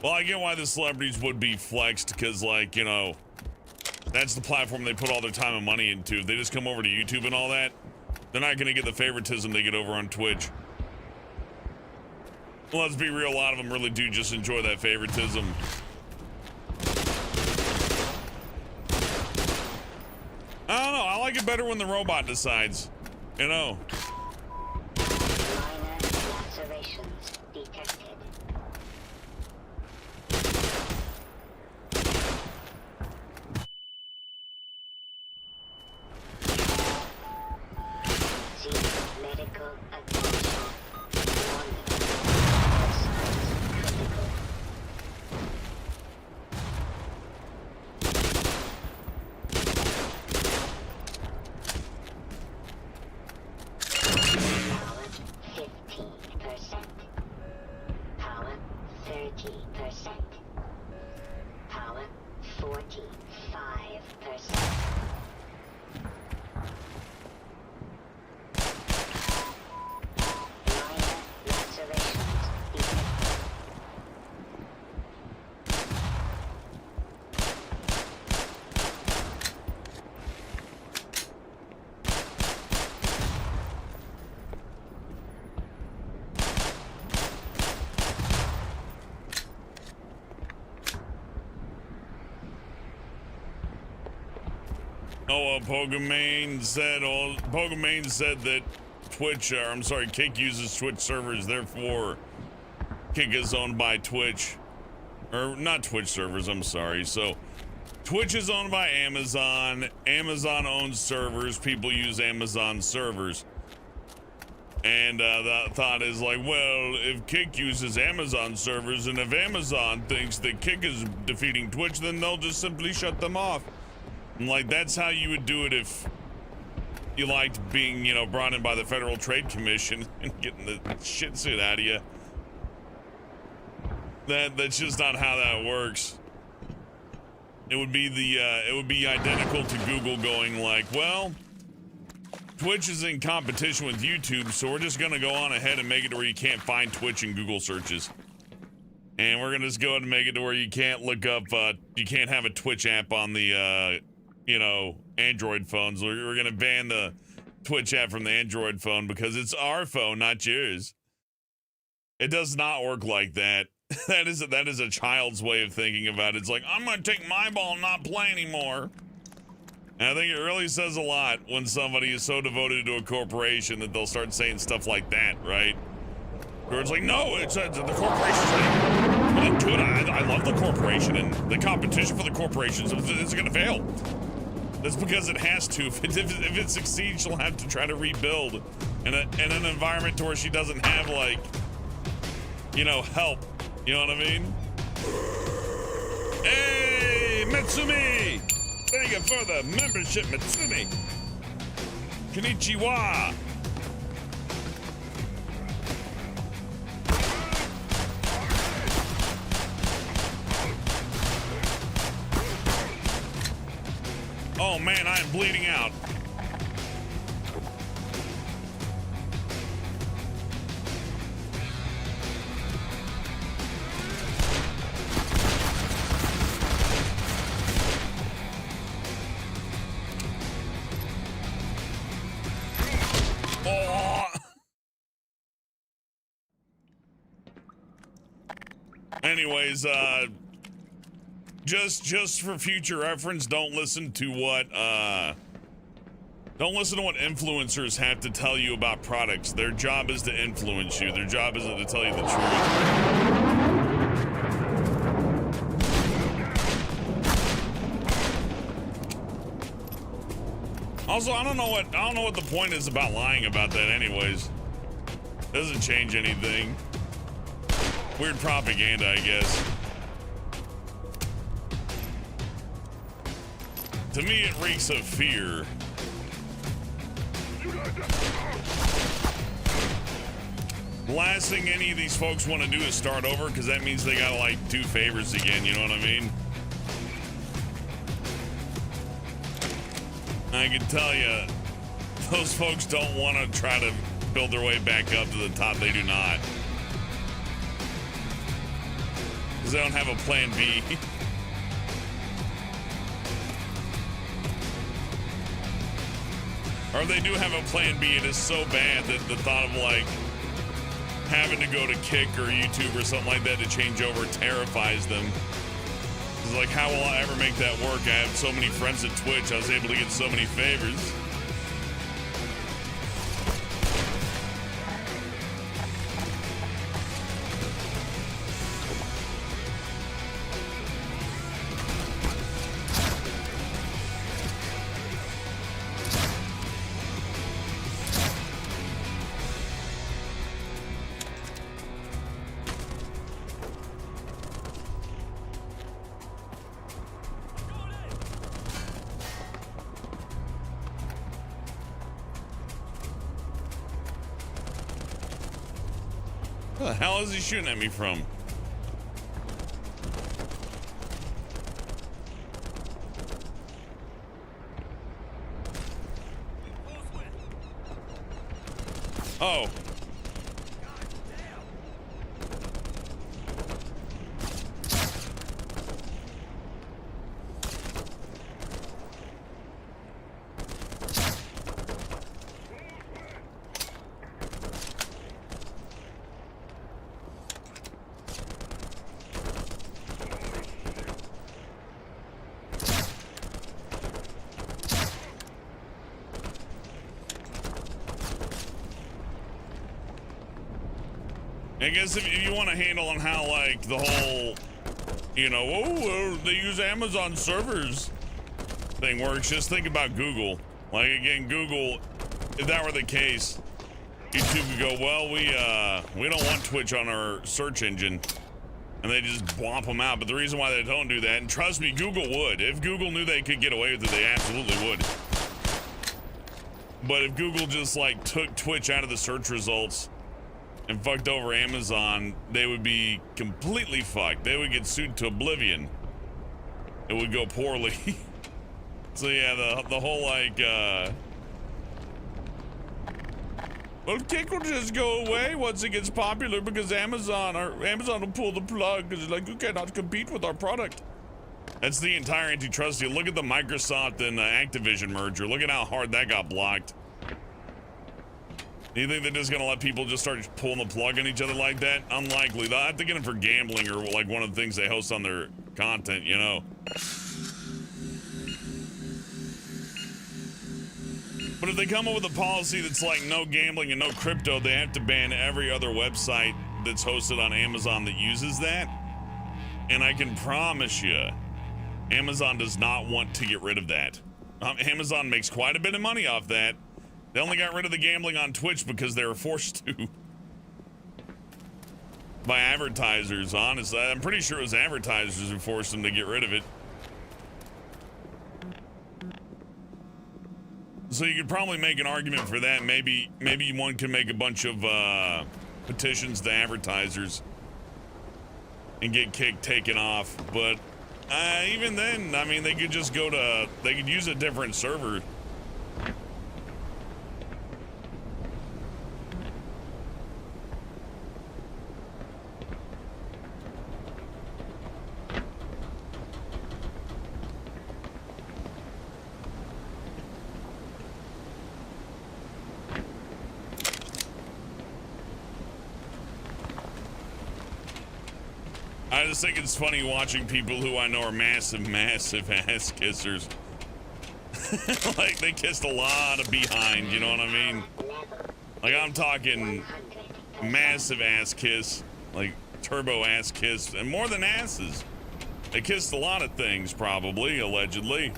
well, I get why the celebrities would be flexed, because like, you know, that's the platform they put all their time and money into. If they just come over to YouTube and all that, they're not gonna get the favoritism they get over on Twitch. Well, let's be real, a lot of them really do just enjoy that favoritism. I don't know, I like it better when the robot decides, you know. Minor lacerations detected. Seek medical attention. Warning. Signs critical. Power 15%. Power 30%. Power 45%. Minor lacerations detected. Pokimane said that Twitch, or I'm sorry, Kick uses Twitch servers, therefore Kick is owned by Twitch. Or not Twitch servers, I'm sorry. So Twitch is owned by Amazon. Amazon owns servers. People use Amazon servers. And the thought is like, well, if Kick uses Amazon servers, and if Amazon thinks that Kick is defeating Twitch, then they'll just simply shut them off. And like, that's how you would do it if you liked being, you know, brought in by the Federal Trade Commission and getting the shit suit out of you. That's just not how that works. It would be identical to Google going like, well, Twitch is in competition with YouTube, so we're just gonna go on ahead and make it to where you can't find Twitch in Google searches. And we're gonna just go ahead and make it to where you can't look up, you can't have a Twitch app on the, you know, Android phones. We're gonna ban the Twitch app from the Android phone because it's our phone, not yours. It does not work like that. That is a child's way of thinking about it. It's like, I'm gonna take my ball and not play anymore. And I think it really says a lot when somebody is so devoted to a corporation that they'll start saying stuff like that, right? Where it's like, no, it's the corporation's like, good. I love the corporation, and the competition for the corporations is gonna fail. That's because it has to. If it succeeds, she'll have to try to rebuild in an environment to where she doesn't have, like, you know, help. You know what I mean? Hey, Mitsumi! Thank you for the membership, Mitsumi! Konnichiwa! Oh man, I am bleeding out. Oh. Anyways, just for future reference, don't listen to what influencers have to tell you about products. Their job is to influence you. Their job isn't to tell you the truth. Also, I don't know what the point is about lying about that anyways. Doesn't change anything. Weird propaganda, I guess. To me, it reeks of fear. The last thing any of these folks want to do is start over, because that means they gotta like do favors again, you know what I mean? I can tell you, those folks don't want to try to build their way back up to the top. They do not. Because they don't have a plan B. Or they do have a plan B, it is so bad that the thought of like having to go to Kick or YouTube or something like that to change over terrifies them. It's like, how will I ever make that work? I have so many friends at Twitch, I was able to get so many favors. Where the hell is he shooting at me from? Oh. I guess if you want a handle on how, like, the whole, you know, they use Amazon servers thing works, just think about Google. Like, again, Google, if that were the case, YouTube would go, well, we don't want Twitch on our search engine. And they just bwomp them out. But the reason why they don't do that, and trust me, Google would. If Google knew they could get away with it, they absolutely would. But if Google just, like, took Twitch out of the search results and fucked over Amazon, they would be completely fucked. They would get sued to oblivion. It would go poorly. So yeah, the whole like, well, Kick will just go away once it gets popular because Amazon will pull the plug because like, you cannot compete with our product. That's the entire antitrust deal. Look at the Microsoft and Activision merger. Look at how hard that got blocked. Do you think they're just gonna let people just start pulling the plug on each other like that? Unlikely. They'll have to get them for gambling or like one of the things they host on their content, you know. But if they come up with a policy that's like no gambling and no crypto, they have to ban every other website that's hosted on Amazon that uses that. And I can promise you, Amazon does not want to get rid of that. Amazon makes quite a bit of money off that. They only got rid of the gambling on Twitch because they were forced to. By advertisers, honestly. I'm pretty sure it was advertisers who forced them to get rid of it. So you could probably make an argument for that. Maybe one can make a bunch of petitions to advertisers and get Kick taken off. But even then, I mean, they could just they could use a different server. I just think it's funny watching people who I know are massive ass kissers. Like, they kissed a lot of behind, you know what I mean? Like, I'm talking massive ass kiss, like turbo ass kiss, and more than asses. They kissed a lot of things, probably, allegedly.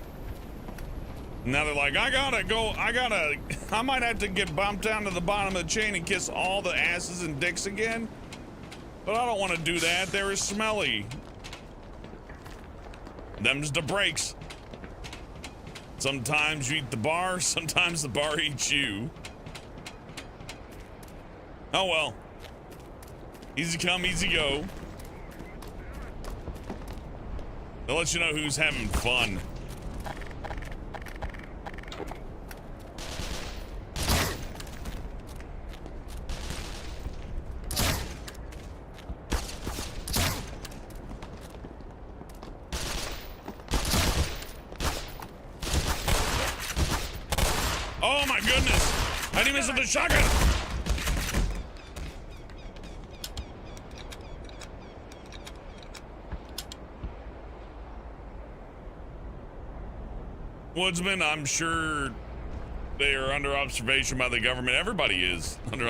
Now they're like, I might have to get bumped down to the bottom of the chain and kiss all the asses and dicks again. But I don't want to do that. They're smelly. Them's the breaks. Sometimes you eat the bar, sometimes the bar eats you. Oh well. Easy come, easy go. They'll let you know who's having fun. Oh my goodness! How do you miss with the shotgun? Woodsman, I'm sure they are under observation by the government. Everybody is under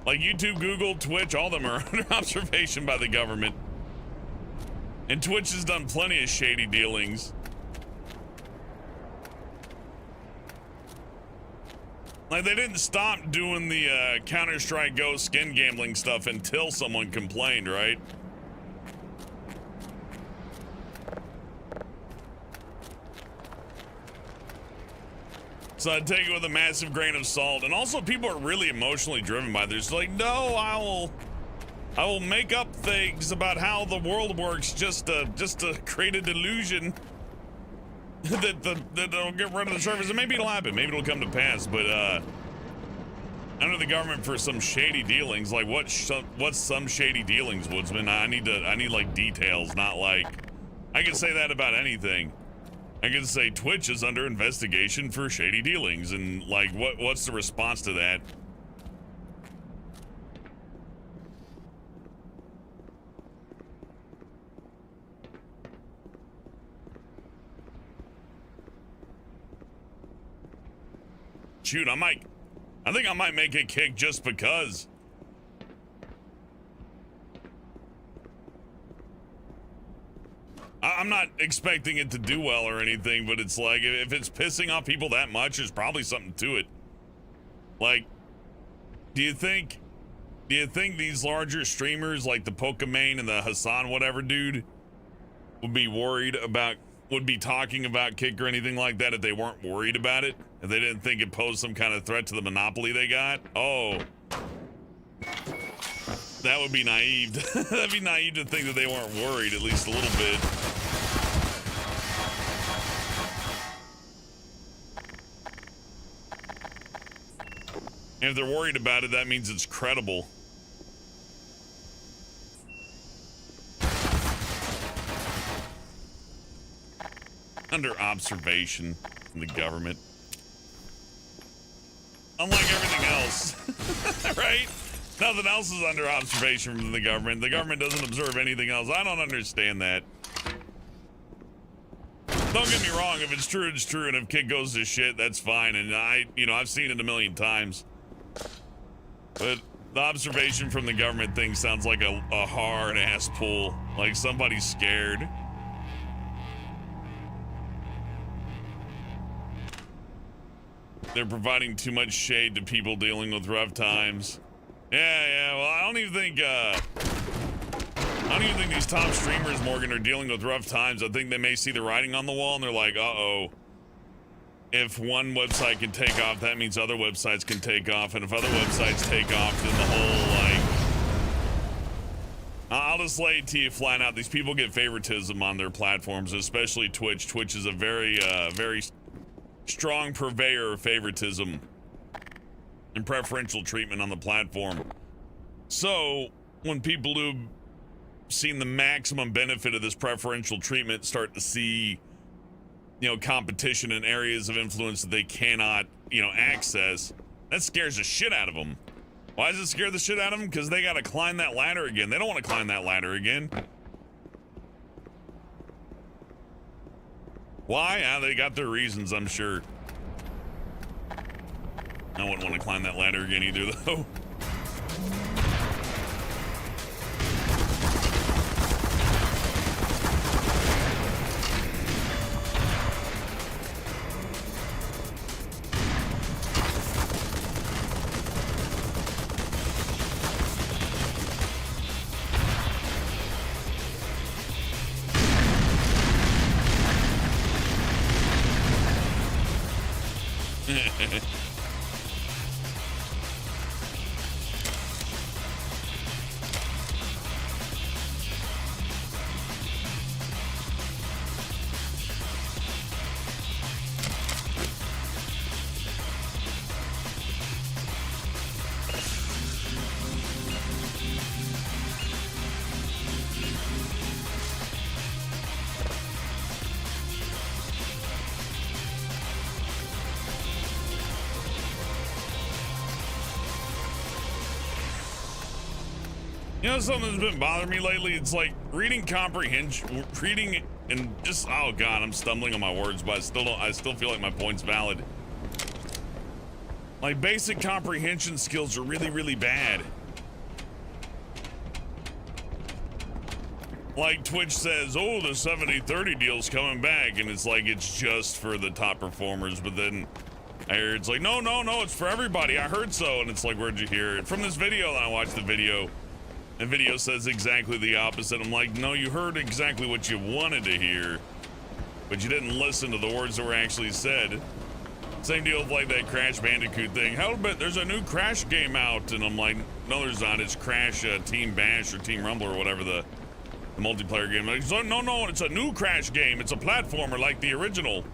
like YouTube, Google, Twitch, all of them are under observation by the government. And Twitch has done plenty of shady dealings. Like, they didn't stop doing the Counter-Strike Go skin gambling stuff until someone complained, right? So I take it with a massive grain of salt. And also, people are really emotionally driven by this. Like, no, I will make up things about how the world works just to create a delusion that they'll get rid of the servers, and maybe it'll happen, maybe it'll come to pass. But under the government for some shady dealings, like what's some shady dealings, Woodsman? I need like details, not like I can say that about anything. I can say Twitch is under investigation for shady dealings, and like what's the response to that? Shoot, I think I might make a kick just because. I'm not expecting it to do well or anything, but it's like, if it's pissing off people that much, there's probably something to it. Like, do you think these larger streamers like the Pokemon and the Hassan whatever dude would be talking about Kick or anything like that if they weren't worried about it? If they didn't think it posed some kind of threat to the monopoly they got? Oh. That would be naive. That'd be naive to think that they weren't worried at least a little bit. And if they're worried about it, that means it's credible. Under observation from the government. Unlike everything else, right? Nothing else is under observation from the government. The government doesn't observe anything else. I don't understand that. Don't get me wrong. If it's true, it's true. And if Kick goes to shit, that's fine. And I've seen it a million times. But the observation from the government thing sounds like a hard ass pull. Like somebody's scared. They're providing too much shade to people dealing with rough times. Yeah, well, I don't even think these top streamers, Morgan, are dealing with rough times. I think they may see the writing on the wall and they're like, uh-oh. if one website can take off, that means other websites can take off, and if other websites take off, then the whole, like, I'll just lay it to you flat out. These people get favoritism on their platforms, especially Twitch. Twitch is a very, very strong purveyor of favoritism and preferential treatment on the platform. So, when people who've seen the maximum benefit of this preferential treatment start to see, you know, competition in areas of influence that they cannot, you know, access, that scares the shit out of them. Why does it scare the shit out of them? Because they gotta climb that ladder again. They don't want to climb that ladder again. Why? They got their reasons, I'm sure. I wouldn't want to climb that ladder again either, though. You know something that's been bothering me lately? It's like reading comprehension, reading and just, oh god, I'm stumbling on my words, but I still feel like my point's valid. Like basic comprehension skills are really, really bad. Like Twitch says, oh, the 70-30 deal's coming back, and it's like it's just for the top performers, but then I hear it's like, no, it's for everybody. I heard so, and it's like, where'd you hear it? From this video, and I watched the video. The video says exactly the opposite. I'm like, no, you heard exactly what you wanted to hear, but you didn't listen to the words that were actually said. Same deal with like that Crash Bandicoot thing. Hell, but there's a new Crash game out, and I'm like, no, there's not. It's Crash Team Bash or Team Rumble or whatever the multiplayer game. Like, so, no, it's a new Crash game. It's a platformer like the original.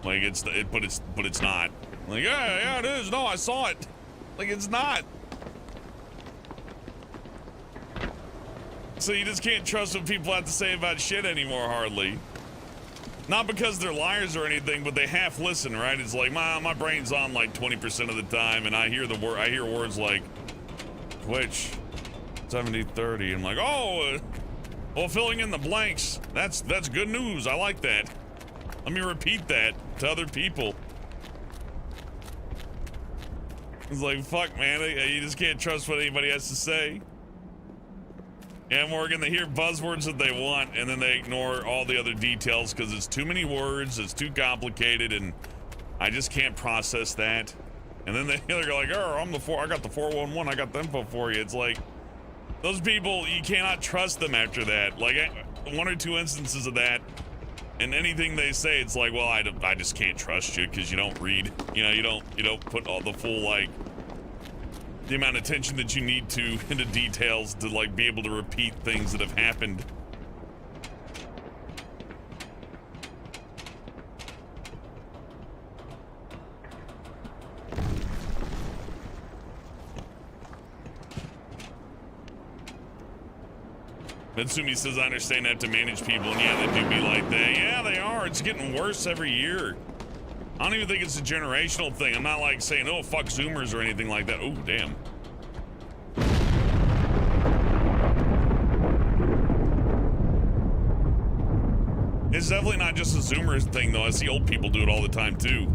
Like but it's not. Like, yeah, it is. No, I saw it. Like, it's not. So you just can't trust what people have to say about shit anymore, hardly. Not because they're liars or anything, but they half listen, right? It's like my brain's on like 20% of the time, and I hear words like Twitch 70-30. I'm like, oh, well, filling in the blanks. That's good news. I like that. Let me repeat that to other people. It's like, fuck, man. You just can't trust what anybody has to say. And Morgan, they hear buzzwords that they want, and then they ignore all the other details because it's too many words, it's too complicated, and I just can't process that. And then they're like, oh, I got the 411, I got the info for you. It's like, those people, you cannot trust them after that. Like, one or two instances of that, and anything they say, it's like, well, I just can't trust you because you don't read. You know, you don't put all the full, like, the amount of attention that you need to into details to like be able to repeat things that have happened. Mitsumi says, I understand I have to manage people, and yeah, they do be like that. Yeah, they are. It's getting worse every year. I don't even think it's a generational thing. I'm not like saying, oh, fuck Zoomers or anything like that. Oh, damn. It's definitely not just a Zoomers thing, though. I see old people do it all the time, too.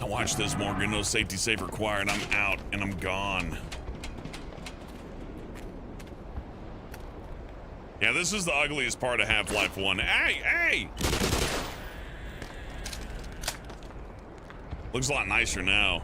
Now watch this, Morgan. No safety safe required. I'm out, and I'm gone. Yeah, this is the ugliest part of Half-Life 1. Hey! Looks a lot nicer now.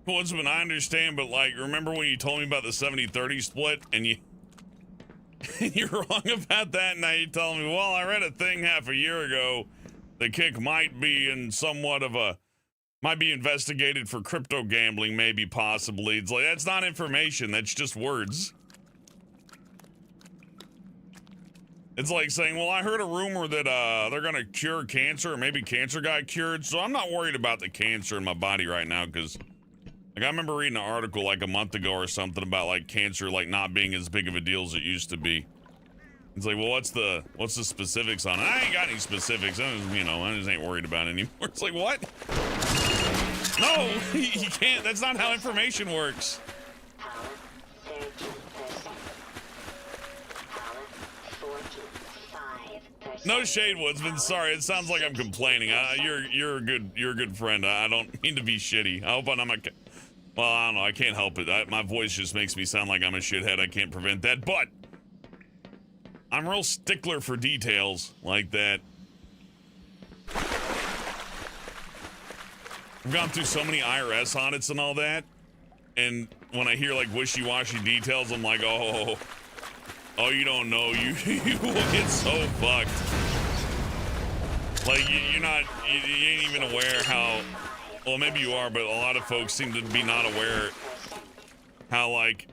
Woodsman, I understand, but like, remember when you told me about the 70-30 split and you're wrong about that? Now you're telling me, well, I read a thing half a year ago. The kick might be in somewhat of a, might be investigated for crypto gambling, maybe, possibly. It's like, that's not information, that's just words. It's like saying, well, I heard a rumor that they're gonna cure cancer, or maybe cancer got cured, so I'm not worried about the cancer in my body right now, because like, I remember reading an article like a month ago or something about like cancer like not being as big of a deal as it used to be. It's like, well, what's the specifics on it? I ain't got any specifics. I just ain't worried about it anymore. It's like, what? No, you can't. That's not how information works. Power 13%. Power 45%. No shade, Woodsman. Sorry, it sounds like I'm complaining. You're a good friend. I don't mean to be shitty. I hope I'm not. Well, I don't know. I can't help it. My voice just makes me sound like I'm a shithead. I can't prevent that. But I'm a real stickler for details like that. I've gone through so many IRS audits and all that, and when I hear like wishy-washy details, I'm like, oh, you don't know, you will get so fucked. Like you ain't even aware how. Well, maybe you are, but a lot of folks seem to be not aware how like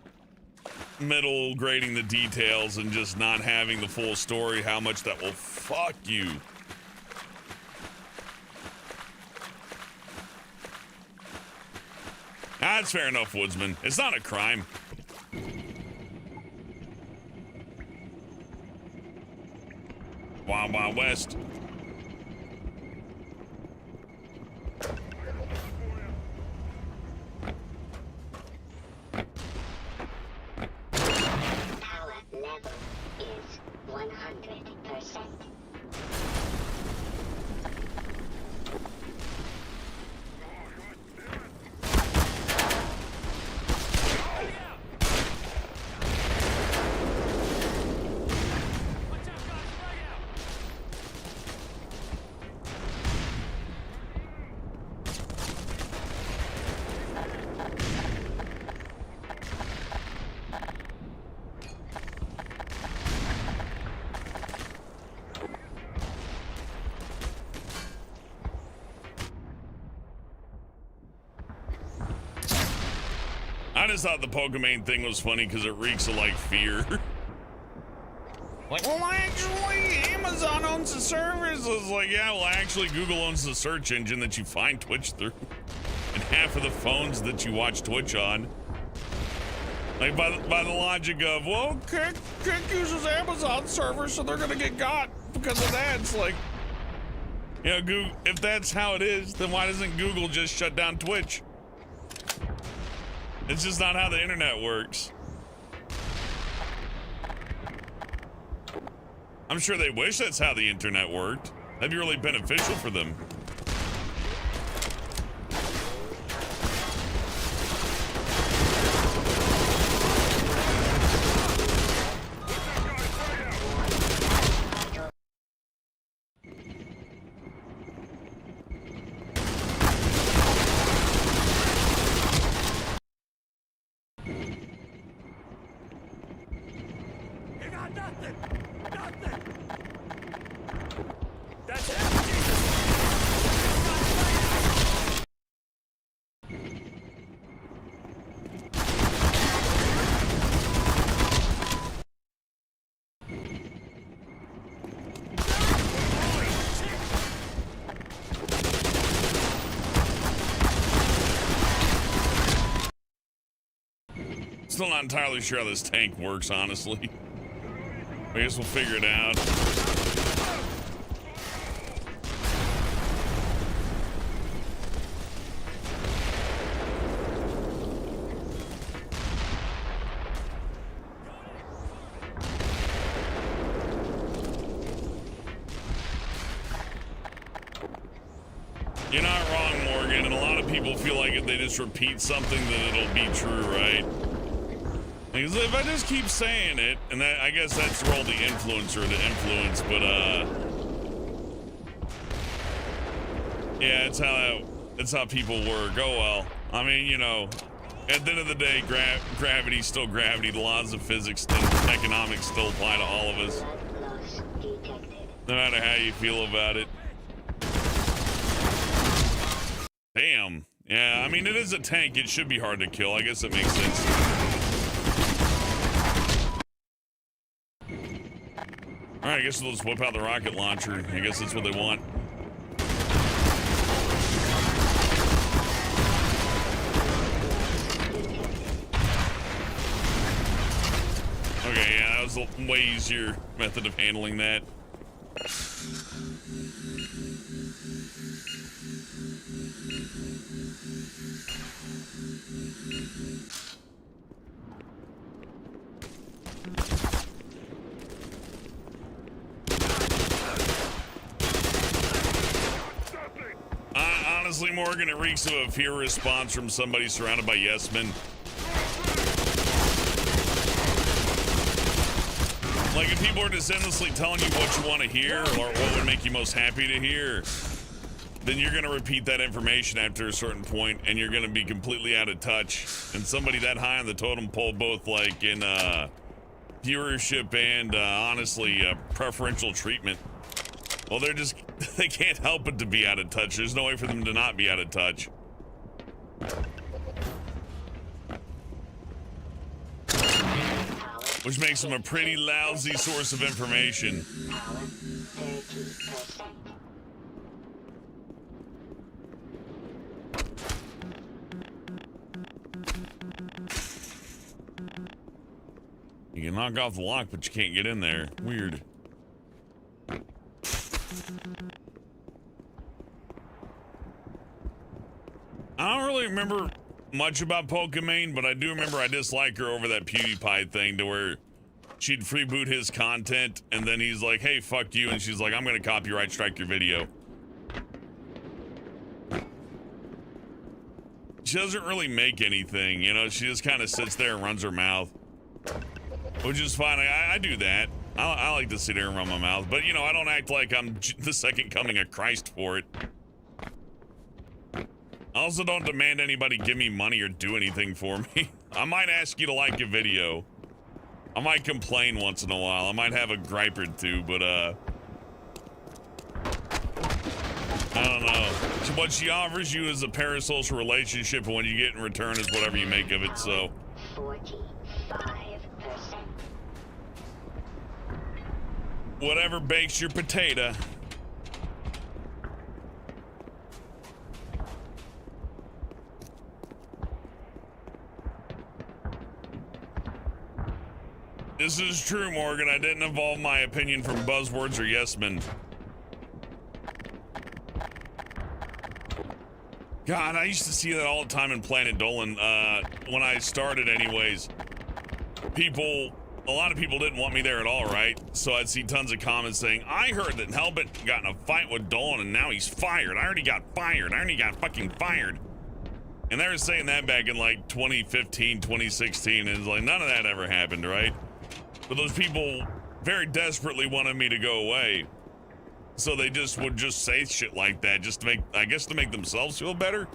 middle grading the details and just not having the full story, how much that will fuck you. That's fair enough, Woodsman. It's not a crime. Wild Wild West. Power level is 100%. I just thought the Pokemon thing was funny because it reeks of like fear. Like, well, actually, Amazon owns the servers. I was like, yeah, well, actually, Google owns the search engine that you find Twitch through, and half of the phones that you watch Twitch on. Like, by the logic of, well, Kick uses Amazon servers, so they're gonna get got because of that. It's like, you know, Google, if that's how it is, then why doesn't Google just shut down Twitch? It's just not how the internet works. I'm sure they wish that's how the internet worked. That'd be really beneficial for them. Still not entirely sure how this tank works, honestly. I guess we'll figure it out. You're not wrong, Morgan, and a lot of people feel like if they just repeat something, then it'll be true, right? Because if I just keep saying it, and that, I guess that's the role of the influencer to influence, but yeah, it's how people work. Oh well. I mean, you know, at the end of the day, gravity's still gravity. The laws of physics and economics still apply to all of us. Blood loss detected. No matter how you feel about it. Damn. Yeah, I mean, it is a tank. It should be hard to kill. I guess it makes sense. All right, I guess we'll just whip out the rocket launcher. I guess that's what they want. Okay, yeah, that was a way easier method of handling that. Honestly, Morgan, it reeks of a fear response from somebody surrounded by yes men. Like, if people are just endlessly telling you what you want to hear or what would make you most happy to hear, then you're going to repeat that information after a certain point and you're going to be completely out of touch. And somebody that high on the totem pole, both like in viewership and honestly preferential treatment, well, they can't help but to be out of touch. There's no way for them to not be out of touch. Which makes them a pretty lousy source of information. Power 30%. You can knock off the lock, but you can't get in there. Weird. I don't really remember much about Pokimane, but I do remember I dislike her over that PewDiePie thing to where she'd freeboot his content and then he's like, hey, fuck you, and she's like, I'm gonna copyright strike your video. She doesn't really make anything, you know, she just kind of sits there and runs her mouth, which is fine. I do that. I like to sit here and run my mouth, but you know, I don't act like I'm the second coming of Christ for it. I also don't demand anybody give me money or do anything for me. I might ask you to like a video. I might complain once in a while. I might have a gripe or two, but I don't know. What she offers you is a parasocial relationship, and what you get in return is whatever you make of it, so. 45%. Whatever bakes your potato. This is true, Morgan. I didn't evolve my opinion from buzzwords or yes men. God, I used to see that all the time in Planet Dolan. When I started anyways, a lot of people didn't want me there at all, right? So I'd see tons of comments saying, I heard that Hellbent got in a fight with Dolan and now he's fired. I already got fired. I already got fucking fired. And they were saying that back in like 2015, 2016, and it's like none of that ever happened, right? But those people very desperately wanted me to go away. So they just would just say shit like that just to make, I guess, to make themselves feel better.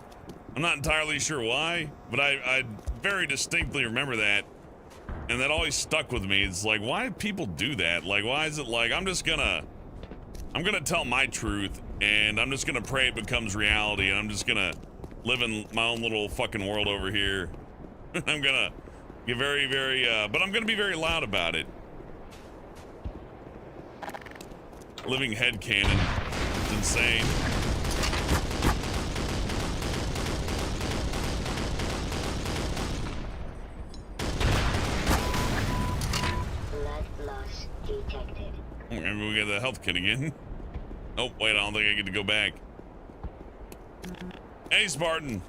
I'm not entirely sure why, but I very distinctly remember that. And that always stuck with me. It's like, why do people do that? Like, why is it like, I'm gonna tell my truth and I'm just gonna pray it becomes reality and I'm just gonna live in my own little fucking world over here. I'm gonna get very, very, but I'm gonna be very loud about it. Living headcanon. It's insane. Blood loss detected. Maybe we get the health kit again. Oh, wait, I don't think I get to go back. Hey, Spartan.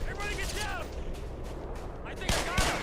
Everybody get down! I think I got him!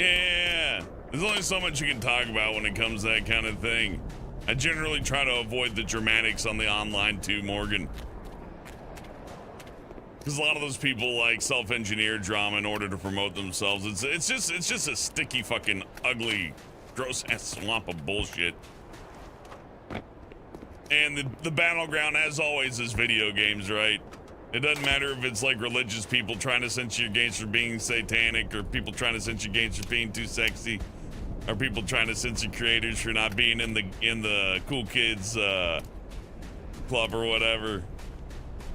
Yeah, there's only so much you can talk about when it comes to that kind of thing. I generally try to avoid the dramatics on the online too, Morgan. Because a lot of those people like self-engineer drama in order to promote themselves. It's just a sticky, fucking, ugly, gross-ass swamp of bullshit. And the battleground, as always, is video games, right? It doesn't matter if it's like religious people trying to censor your games for being satanic, or people trying to censor games for being too sexy, or people trying to censor creators for not being in the cool kids club or whatever.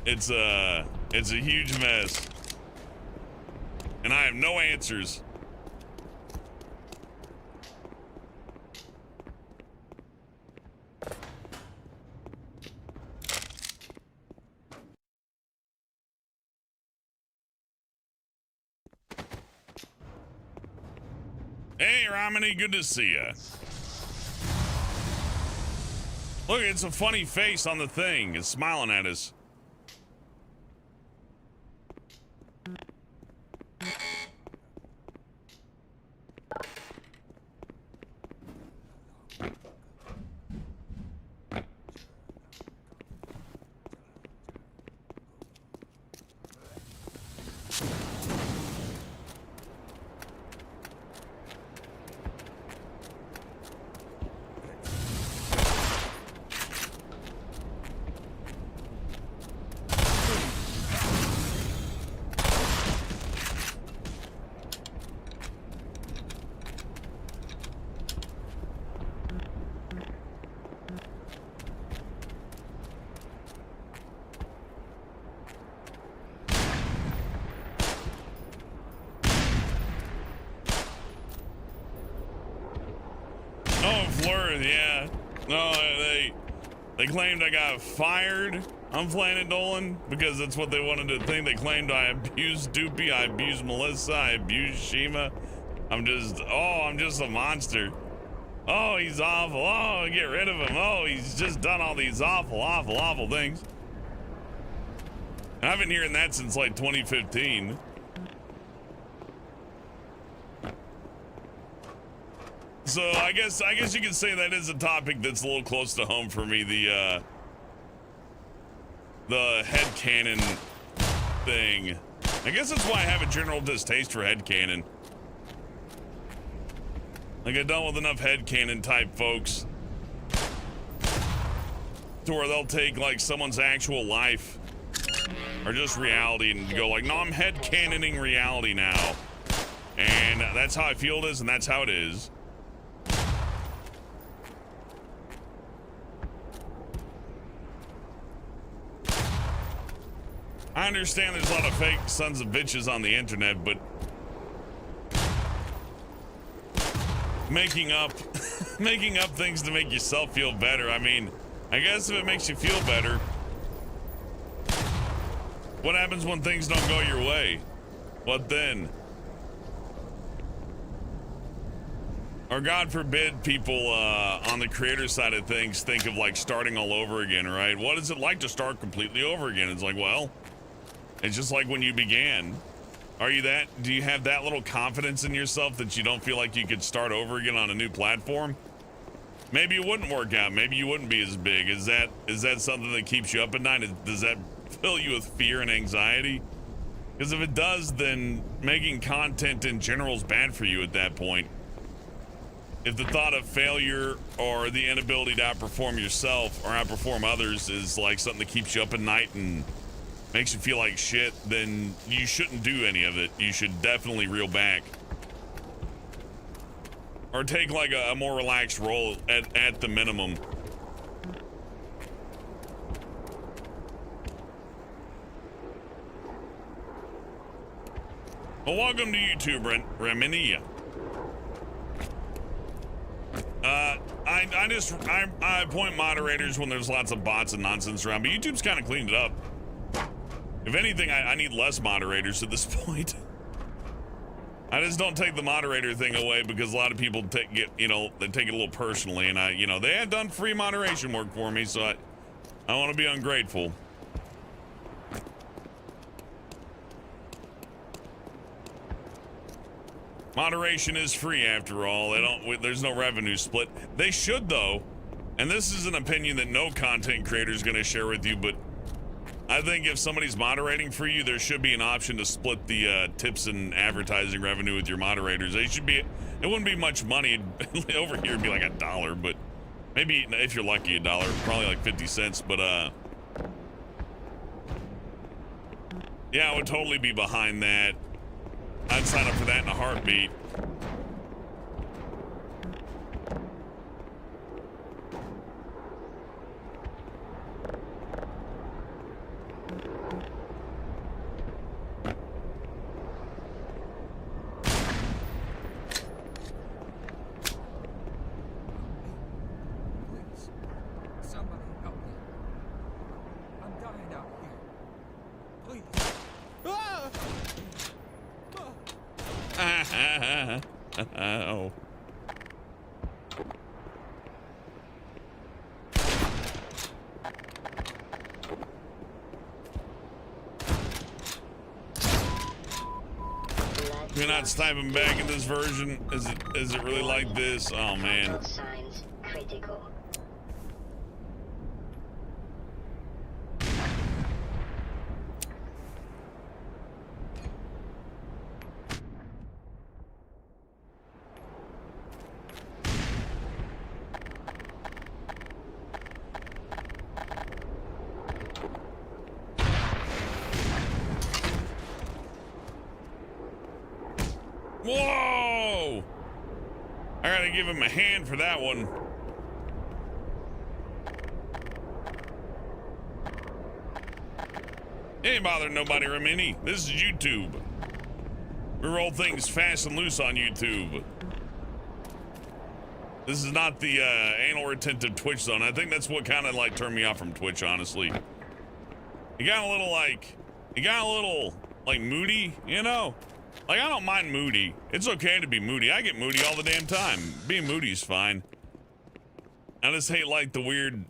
It's a huge mess, and I have no answers. Hey, Romney, good to see ya. Look, it's a funny face on the thing. It's smiling at us. Yeah, no, they claimed I got fired on Planet Dolan because that's what they wanted to think. They claimed I abused Doopy, I abused Melissa, I abused Shima. I'm just a monster. Oh, he's awful. Oh, get rid of him. Oh, he's just done all these awful things. And I've been hearing that since like 2015. So I guess you could say that is a topic that's a little close to home for me. The headcanon thing. I guess that's why I have a general distaste for headcanon. Like, I've dealt with enough headcanon type folks to where they'll take like someone's actual life or just reality and go like, no, I'm headcanoning reality now, and that's how I feel it is, and that's how it is. I understand there's a lot of fake sons of bitches on the internet, but making up things to make yourself feel better. I mean, I guess if it makes you feel better, what happens when things don't go your way? What then? Or God forbid people on the creator side of things think of like starting all over again, right? What is it like to start completely over again? It's like, well, it's just like when you began. Do you have that little confidence in yourself that you don't feel like you could start over again on a new platform? Maybe it wouldn't work out. Maybe you wouldn't be as big. Is that something that keeps you up at night? Does that fill you with fear and anxiety? Because if it does, then making content in general is bad for you at that point. If the thought of failure or the inability to outperform yourself or outperform others is like something that keeps you up at night and makes you feel like shit, then you shouldn't do any of it. You should definitely reel back. Or take like a more relaxed role at the minimum. Well, welcome to YouTube, Reminia. I appoint moderators when there's lots of bots and nonsense around, but YouTube's kind of cleaned it up. If anything, I need less moderators at this point. I just don't take the moderator thing away because a lot of people they take it a little personally, and they have done free moderation work for me, so I want to be ungrateful. Moderation is free after all. There's no revenue split. They should though. And this is an opinion that no content creator is going to share with you, but I think if somebody's moderating for you, there should be an option to split the tips and advertising revenue with your moderators. It wouldn't be much money. Over here it'd be like $1, but maybe if you're lucky $1, probably like 50 cents, but yeah, I would totally be behind that. I'd sign up for that in a heartbeat. Please, somebody help me. I'm dying out here. Please. Oh. You're not sniping back in this version? Is it really like this? Oh man. Vital signs critical. Whoa! I gotta give him a hand for that one. Ain't bothering nobody, Remini. This is YouTube. We roll things fast and loose on YouTube. This is not the anal retentive Twitch zone. I think that's what kind of like turned me off from Twitch, honestly. You got a little like moody, you know? Like, I don't mind moody. It's okay to be moody. I get moody all the damn time. Being moody's fine. I just hate, like, the weird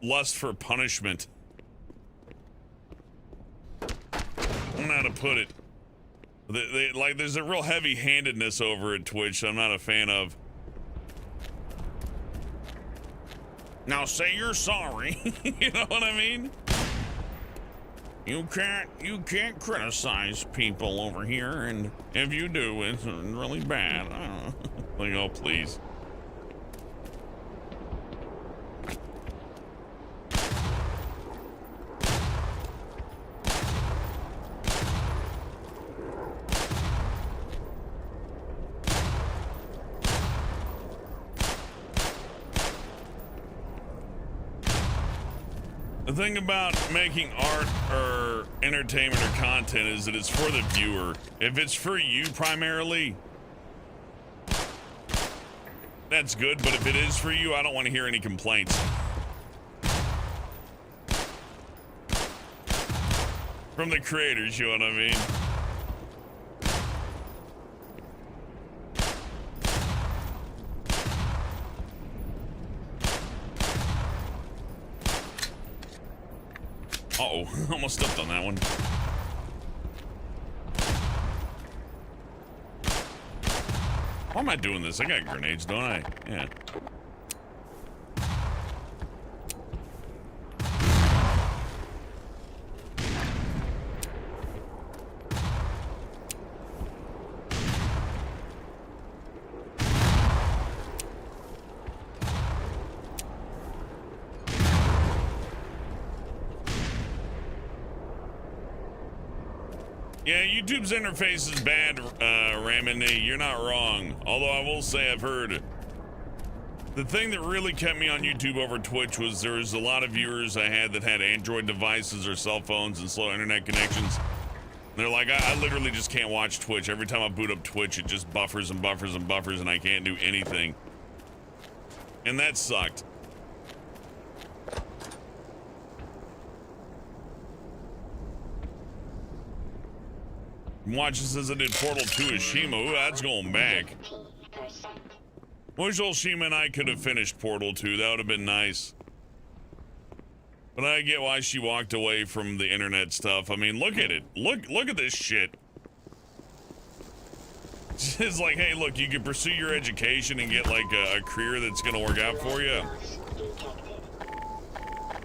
lust for punishment. I don't know how to put it. Like, there's a real heavy-handedness over at Twitch I'm not a fan of. Now say you're sorry. You know what I mean? You can't criticize people over here, and if you do, it's really bad. Like, oh, please. The thing about making art or entertainment or content is that it's for the viewer. If it's for you primarily, that's good, but if it is for you, I don't want to hear any complaints. From the creators, you know what I mean? Uh-oh, almost stepped on that one. Why am I doing this? I got grenades, don't I? Yeah. Yeah, YouTube's interface is bad, Ramini. You're not wrong. Although I will say I've heard the thing that really kept me on YouTube over Twitch was there was a lot of viewers I had that had Android devices or cell phones and slow internet connections. They're like, I literally just can't watch Twitch. Every time I boot up Twitch, it just buffers and buffers and buffers, and I can't do anything. And that sucked. Watch this as I did Portal 2 Ashima. Ooh, that's going back. 50%. Wish old Shima and I could have finished Portal 2. That would have been nice. But I get why she walked away from the internet stuff. I mean, look at it. Look at this shit. It's like, hey, look, you can pursue your education and get like a career that's gonna work out for you. Loss detected.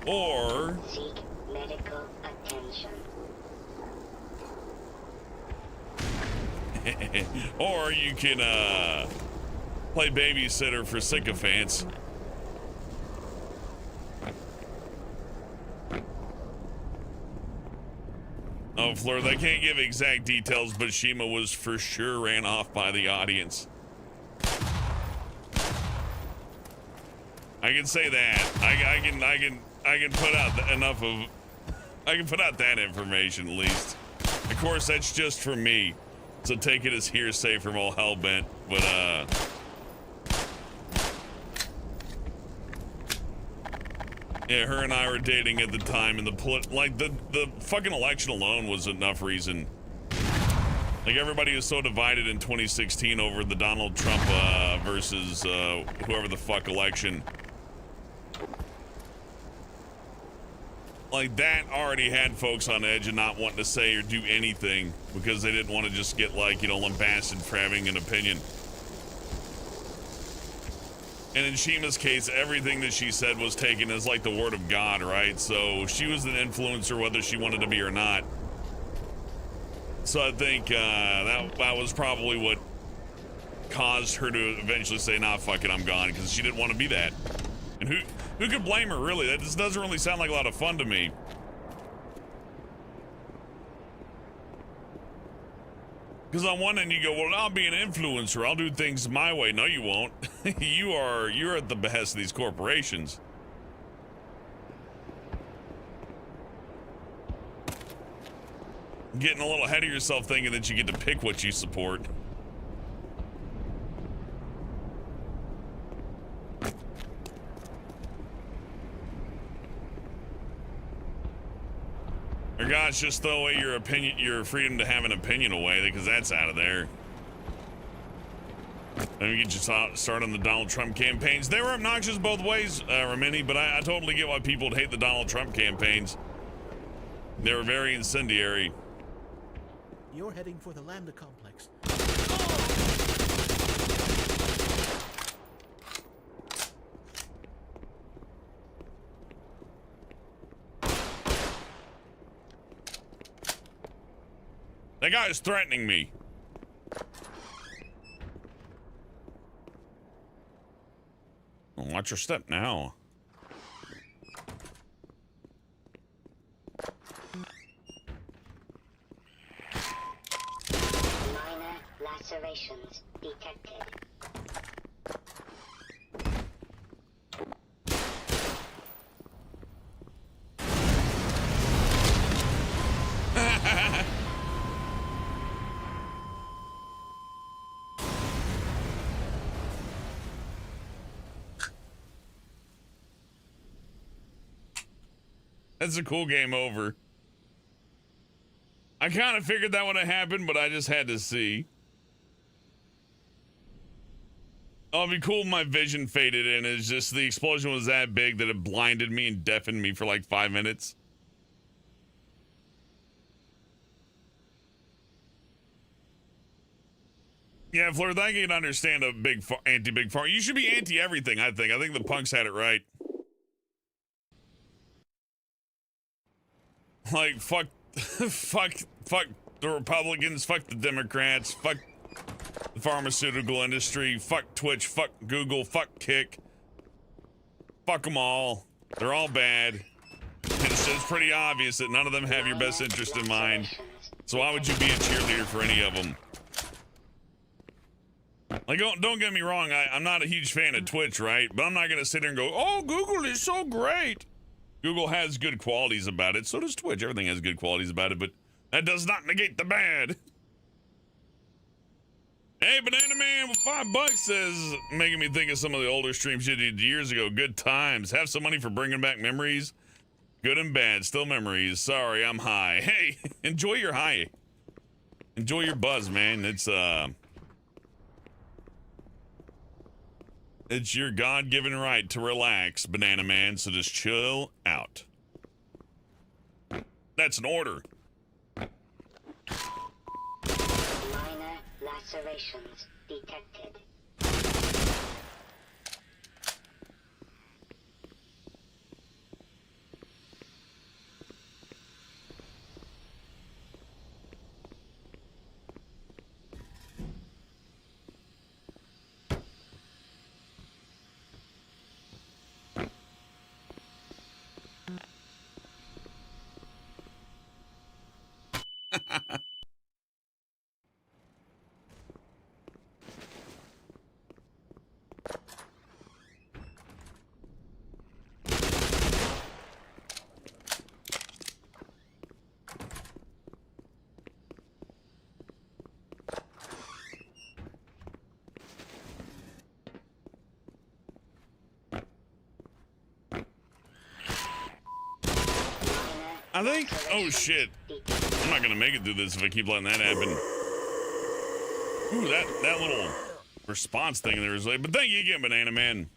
Or Seek medical attention. or you can play babysitter for sycophants. Oh, Fleur, they can't give exact details, but Shima was for sure ran off by the audience. I can say that. I can put out enough of. I can put out that information at least. Of course, that's just for me, so take it as hearsay from old Hellbent. But yeah, her and I were dating at the time, and the fucking election alone was enough reason. Like, everybody was so divided in 2016 over the Donald Trump versus whoever the fuck election. Like, that already had folks on edge and not wanting to say or do anything because they didn't want to just get, like, you know, lambasted for having an opinion. And in Shima's case, everything that she said was taken as like the word of God, right? So she was an influencer whether she wanted to be or not. So I think that was probably what caused her to eventually say, nah, fuck it, I'm gone, because she didn't want to be that. And who could blame her, really? That just doesn't really sound like a lot of fun to me. Because on one end you go, well, I'll be an influencer. I'll do things my way. No, you won't. You're at the behest of these corporations. Getting a little ahead of yourself thinking that you get to pick what you support. Or gosh, just throw away your opinion, your freedom to have an opinion away, because that's out of there. Let me get you started on the Donald Trump campaigns. They were obnoxious both ways, Remini, but I totally get why people would hate the Donald Trump campaigns. They were very incendiary. You're heading for the Lambda complex. That guy is threatening me. Watch your step now. Minor lacerations detected. That's a cool game over. I kind of figured that would have happened, but I just had to see. Oh, it'd be cool if my vision faded in. It's just the explosion was that big that it blinded me and deafened me for like 5 minutes. Yeah, Fleur, I can understand a big anti-big farm. You should be anti-everything, I think. I think the punks had it right. Like, fuck the Republicans, fuck the Democrats, fuck the pharmaceutical industry, fuck Twitch, fuck Google, fuck Kick. Fuck them all. They're all bad. It's pretty obvious that none of them have your best interest in mind. So why would you be a cheerleader for any of them? Like, don't get me wrong, I'm not a huge fan of Twitch, right? But I'm not gonna sit there and go, oh, Google is so great. Google has good qualities about it. So does Twitch. Everything has good qualities about it, but that does not negate the bad. Hey, Banana Man with $5 says, making me think of some of the older streams you did years ago. Good times. Have some money for bringing back memories. Good and bad. Still memories. Sorry, I'm high. Hey, enjoy your high. Enjoy your buzz, man. It's your God-given right to relax, Banana Man, so just chill out. That's an order. Minor Lacerations detected. I think, oh shit, I'm not gonna make it through this if I keep letting that happen. Ooh, that little response thing there was like, but thank you again, Banana Man.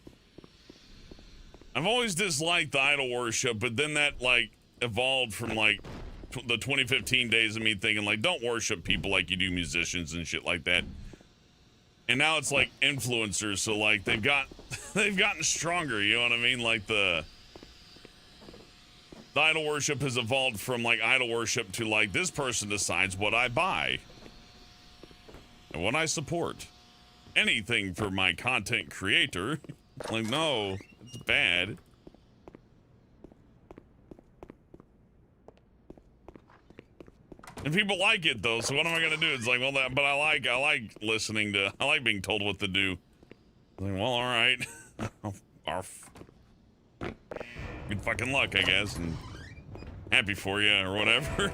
I've always disliked the idol worship, but then that like evolved from like the 2015 days of me thinking like, don't worship people like you do musicians and shit like that. And now it's like influencers, so like they've gotten stronger, you know what I mean? Like the idol worship has evolved from like idol worship to like this person decides what I buy and what I support. Anything for my content creator. Like, no, it's bad. And people like it though, so what am I gonna do? It's like, well, but I like listening to, I like being told what to do. Like, well, all right. Good fucking luck, I guess, and happy for you or whatever.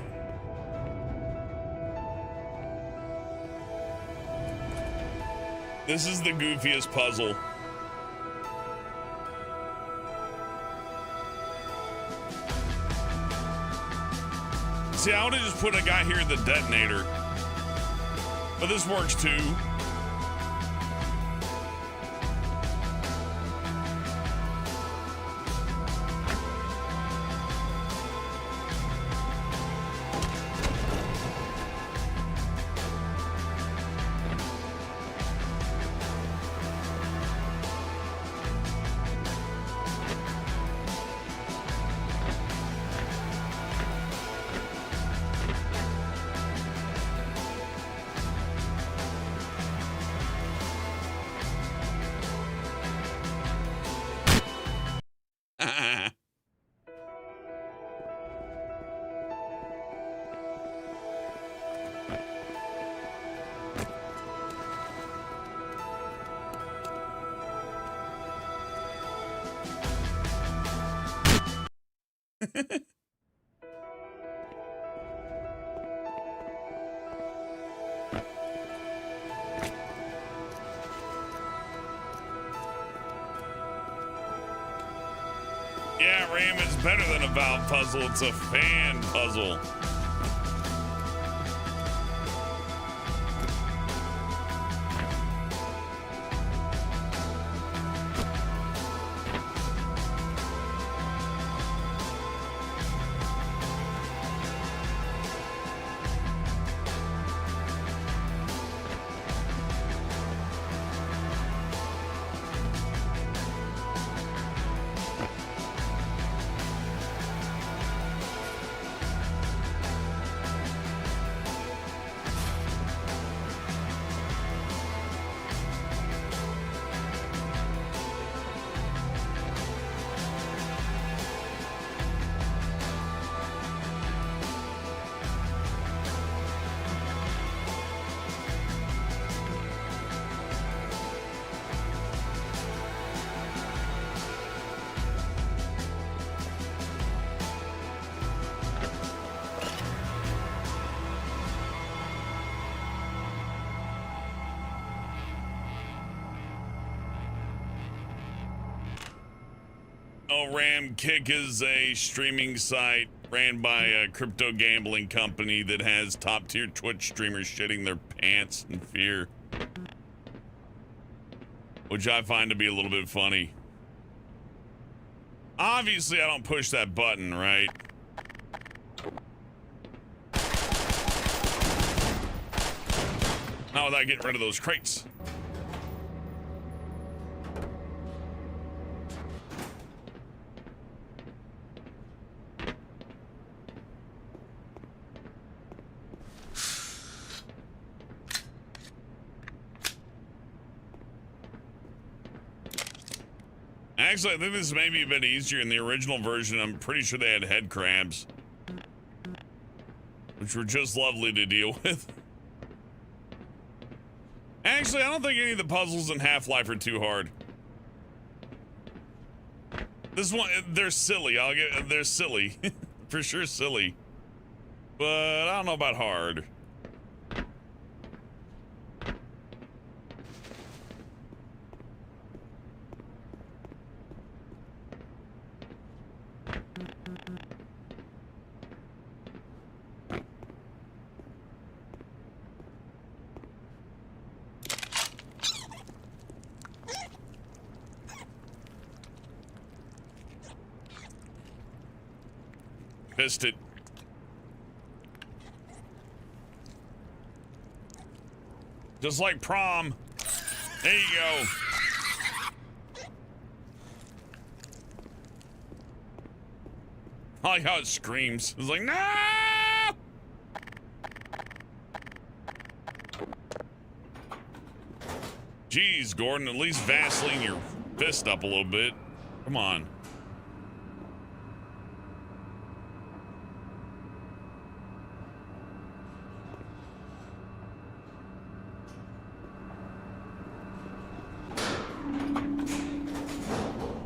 This is the goofiest puzzle. See, I would have just put a guy here at the detonator, but this works too. Yeah, Ram, it's better than a Valve puzzle. It's a fan puzzle. Ram Kick is a streaming site ran by a crypto gambling company that has top tier Twitch streamers shitting their pants in fear, which I find to be a little bit funny. Obviously, I don't push that button, right? Not without getting rid of those crates. Actually, I think this may be a bit easier in the original version. I'm pretty sure they had head crabs, which were just lovely to deal with. Actually, I don't think any of the puzzles in Half-Life are too hard. This one, they're silly. They're silly. For sure silly. But I don't know about hard. Missed it. Just like prom. There you go. I like how it screams. It's like, no! Jeez, Gordon, at least Vaseline your fist up a little bit. Come on.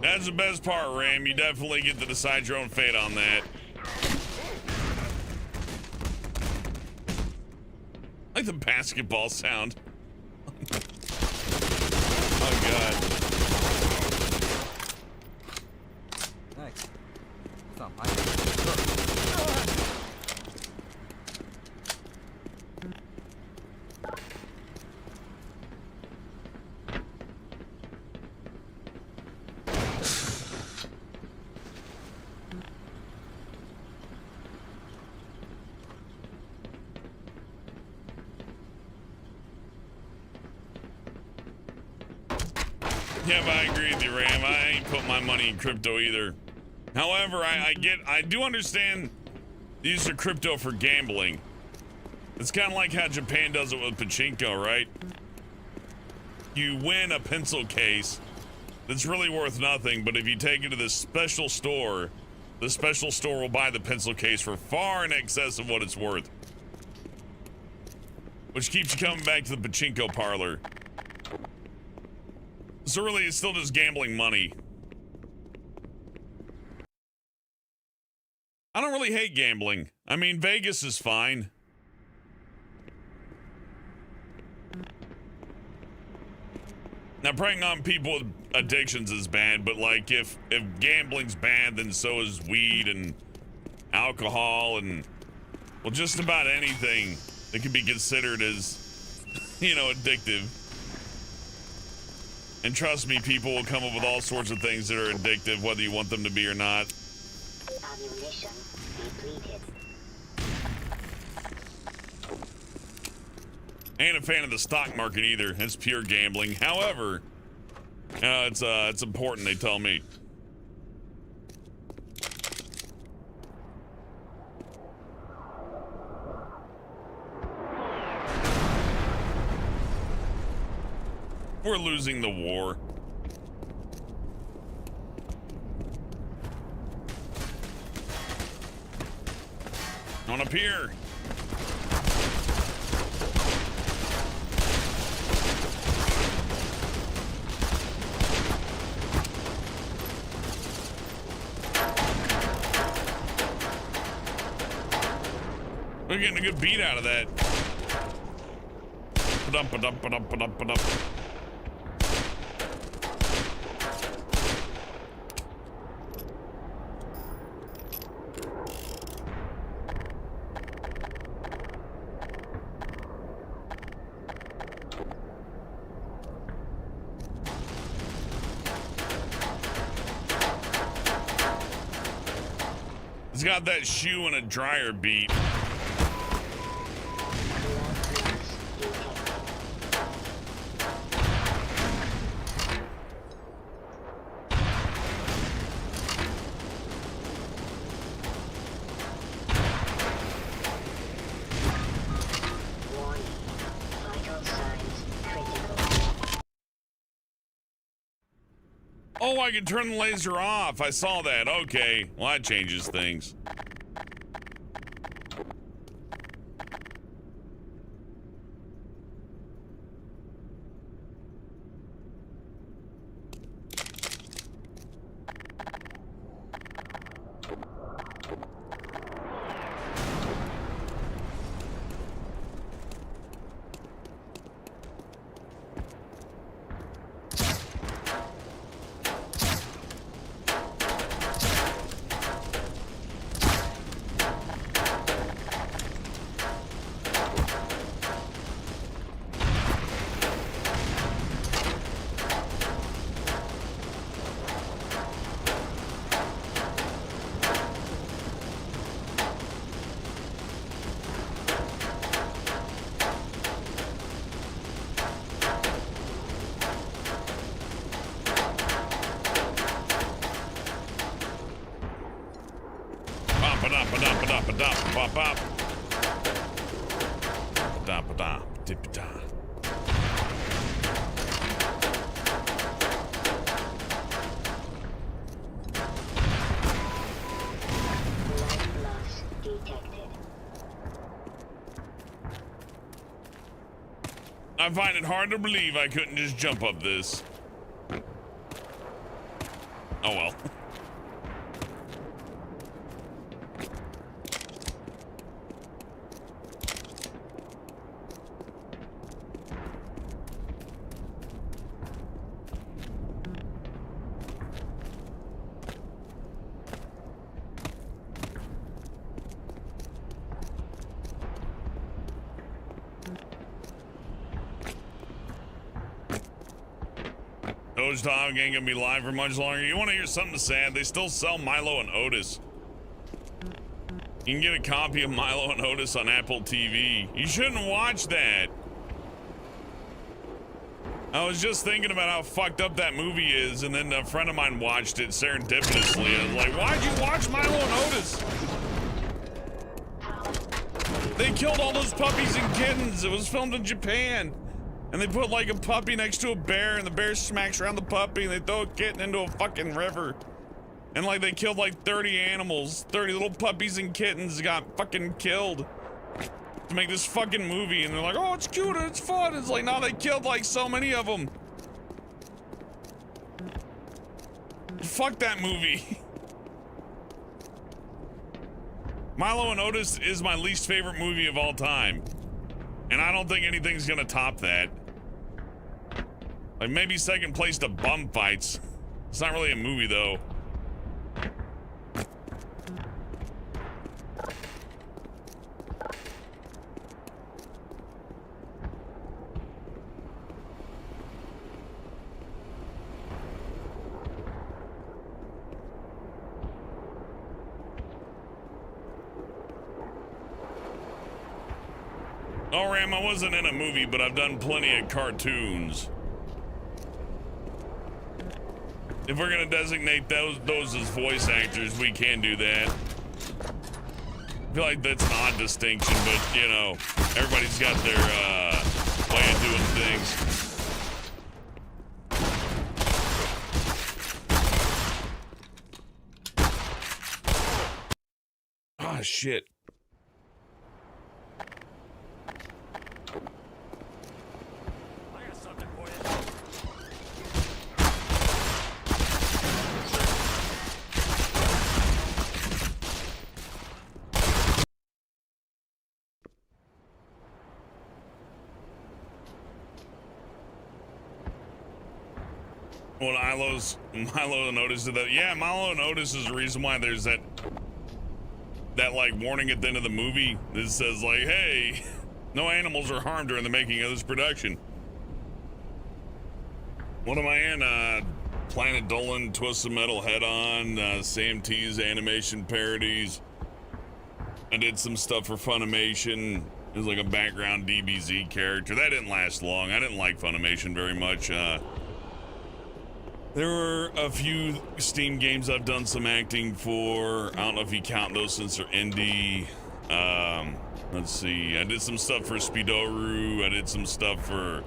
That's the best part, Ram. You definitely get to decide your own fate on that. I like the basketball sound. Oh, God. Thanks. It's not my Yeah, but I agree with you, Ram. I ain't put my money in crypto either. However, I do understand the use of crypto for gambling. It's kind of like how Japan does it with pachinko, right? You win a pencil case that's really worth nothing, but if you take it to this special store, the special store will buy the pencil case for far in excess of what it's worth. Which keeps you coming back to the pachinko parlor. So really, it's still just gambling money. I don't really hate gambling. I mean, Vegas is fine. Now, preying on people with addictions is bad, but like, if gambling's bad, then so is weed and alcohol and, well, just about anything that could be considered as, you know, addictive. And trust me, people will come up with all sorts of things that are addictive, whether you want them to be or not. Ammunition depleted. I ain't a fan of the stock market either. It's pure gambling. However, it's important, they tell me. We're losing the war. On up here. We're getting a good beat out of that. Ba-dum, ba-dum, ba-dum, ba-dum, ba-dum. He's got that shoe and a dryer beat. Oh, I can turn the laser off. I saw that. Okay. Well, that changes things. I find it hard to believe I couldn't just jump up this. Oh well. Doge Dog ain't gonna be live for much longer. You want to hear something sad? They still sell Milo and Otis. You can get a copy of Milo and Otis on Apple TV. You shouldn't watch that. I was just thinking about how fucked up that movie is, and then a friend of mine watched it serendipitously. I was like, why'd you watch Milo and Otis? They killed all those puppies and kittens. It was filmed in Japan. And they put like a puppy next to a bear, and the bear smacks around the puppy, and they throw a kitten into a fucking river. And like they killed like 30 animals. 30 little puppies and kittens got fucking killed to make this fucking movie. And they're like, oh, it's cute, it's fun. It's like, no, they killed like so many of them. Fuck that movie. Milo and Otis is my least favorite movie of all time. And I don't think anything's gonna top that. Like maybe second place to Bum Fights. It's not really a movie though. Oh, Ram, I wasn't in a movie, but I've done plenty of cartoons. If we're gonna designate those as voice actors, we can do that. I feel like that's an odd distinction, but you know, everybody's got their way of doing things. Ah, shit. Well, Milo and Otis did that. Yeah, Milo and Otis is the reason why there's that like warning at the end of the movie that says like, hey, no animals are harmed during the making of this production. What am I in? Planet Dolan, Twisted Metal Head On, CMT's animation parodies. I did some stuff for Funimation. It was like a background DBZ character. That didn't last long. I didn't like Funimation very much. There were a few Steam games I've done some acting for. I don't know if you count those since they're indie. Let's see. I did some stuff for Speedoru. I did some stuff for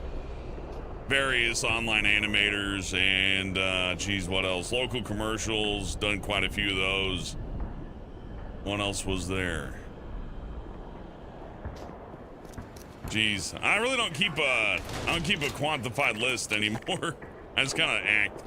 various online animators and, geez, what else? Local commercials, done quite a few of those. What else was there? Geez, I really don't keep a quantified list anymore. I just kind of act.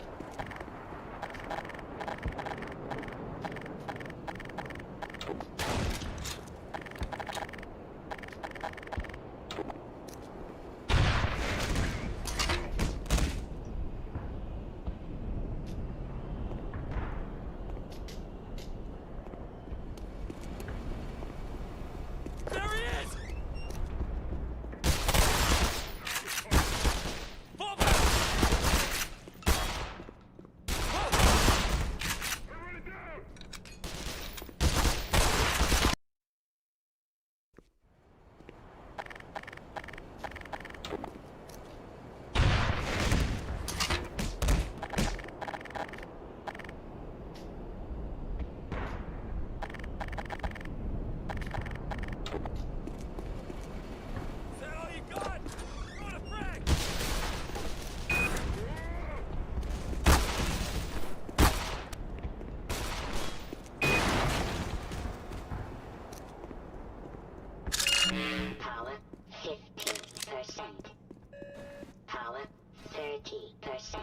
Power 15%. Power 30%.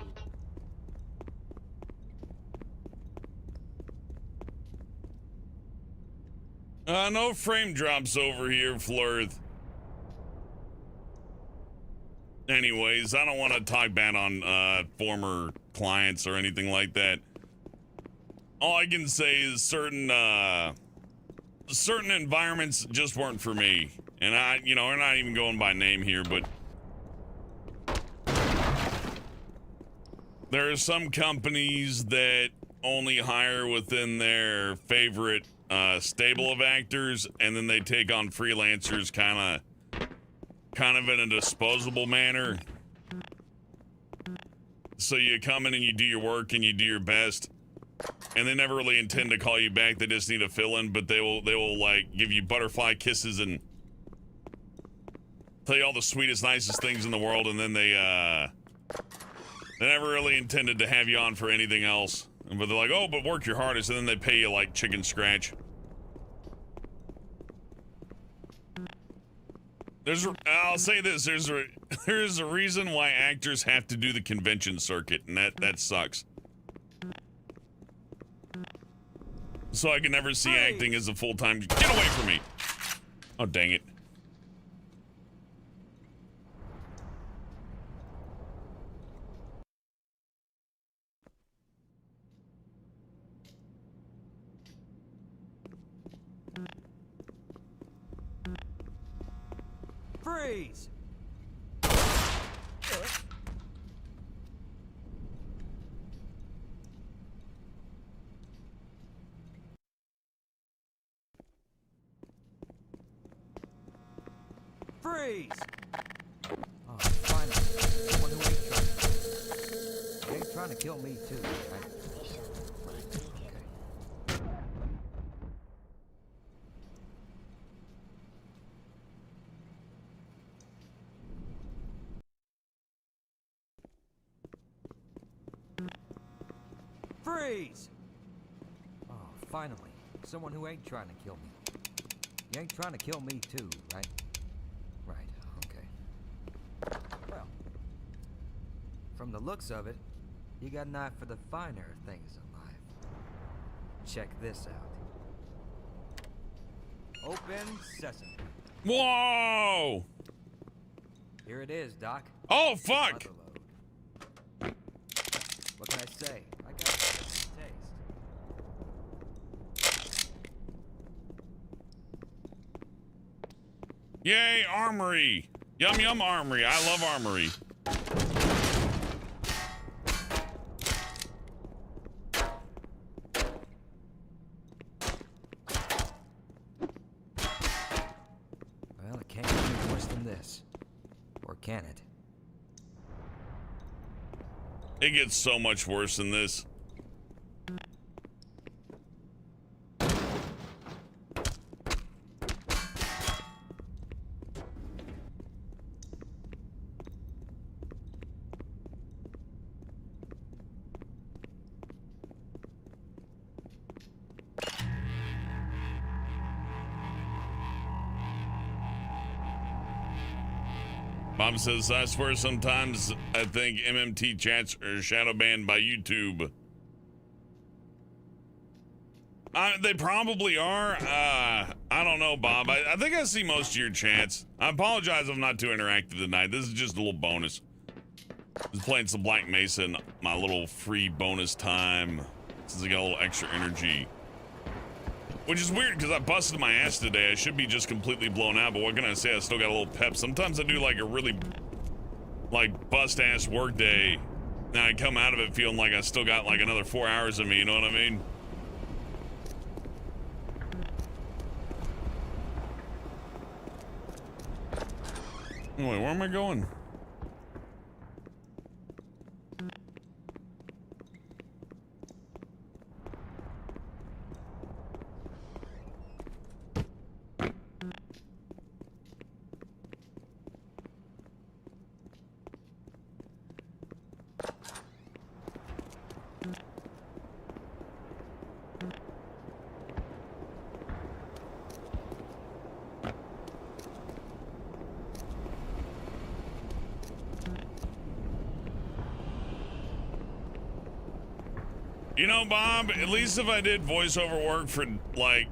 No frame drops over here, Flirth. Anyways, I don't want to talk bad on former clients or anything like that. All I can say is certain environments just weren't for me. And we're not even going by name here, but there are some companies that only hire within their favorite stable of actors, and then they take on freelancers kind of in a disposable manner. So you come in and you do your work and you do your best, and they never really intend to call you back. They just need a fill-in, but they will like give you butterfly kisses and tell you all the sweetest, nicest things in the world, and then they never really intended to have you on for anything else. But they're like, oh, but work your hardest, and then they pay you like chicken scratch. I'll say this, there's a reason why actors have to do the convention circuit, and that sucks. So I can never see acting as a full-time. Get away from me! Oh, dang it. Freeze! Freeze! Oh, finally. Someone who ain't trying to kill me too, right? Freeze! Oh, finally. Someone who ain't trying to kill me. You ain't trying to kill me too, right? Right, okay. Well, from the looks of it, you got an eye for the finer things in life. Check this out. Open sesame. Whoa! Here it is, Doc. Oh, fuck! Motherload. What can I say? I got a taste. Yay, Armory! Yum Yum Armory. I love Armory. Well, it can't get any worse than this. Or can it? It gets so much worse than this. Bob says, I swear sometimes I think MMT chats are shadow banned by YouTube. They probably are. I don't know, Bob. I think I see most of your chats. I apologize if I'm not too interactive tonight. This is just a little bonus. Just playing some Black Mesa in my little free bonus time since I got a little extra energy. Which is weird because I busted my ass today. I should be just completely blown out, but what can I say? I still got a little pep. Sometimes I do like a really like bust ass work day and I come out of it feeling like I still got like another 4 hours of me, you know what I mean? Anyway, where am I going? You know, Bob, at least if I did voiceover work for, like,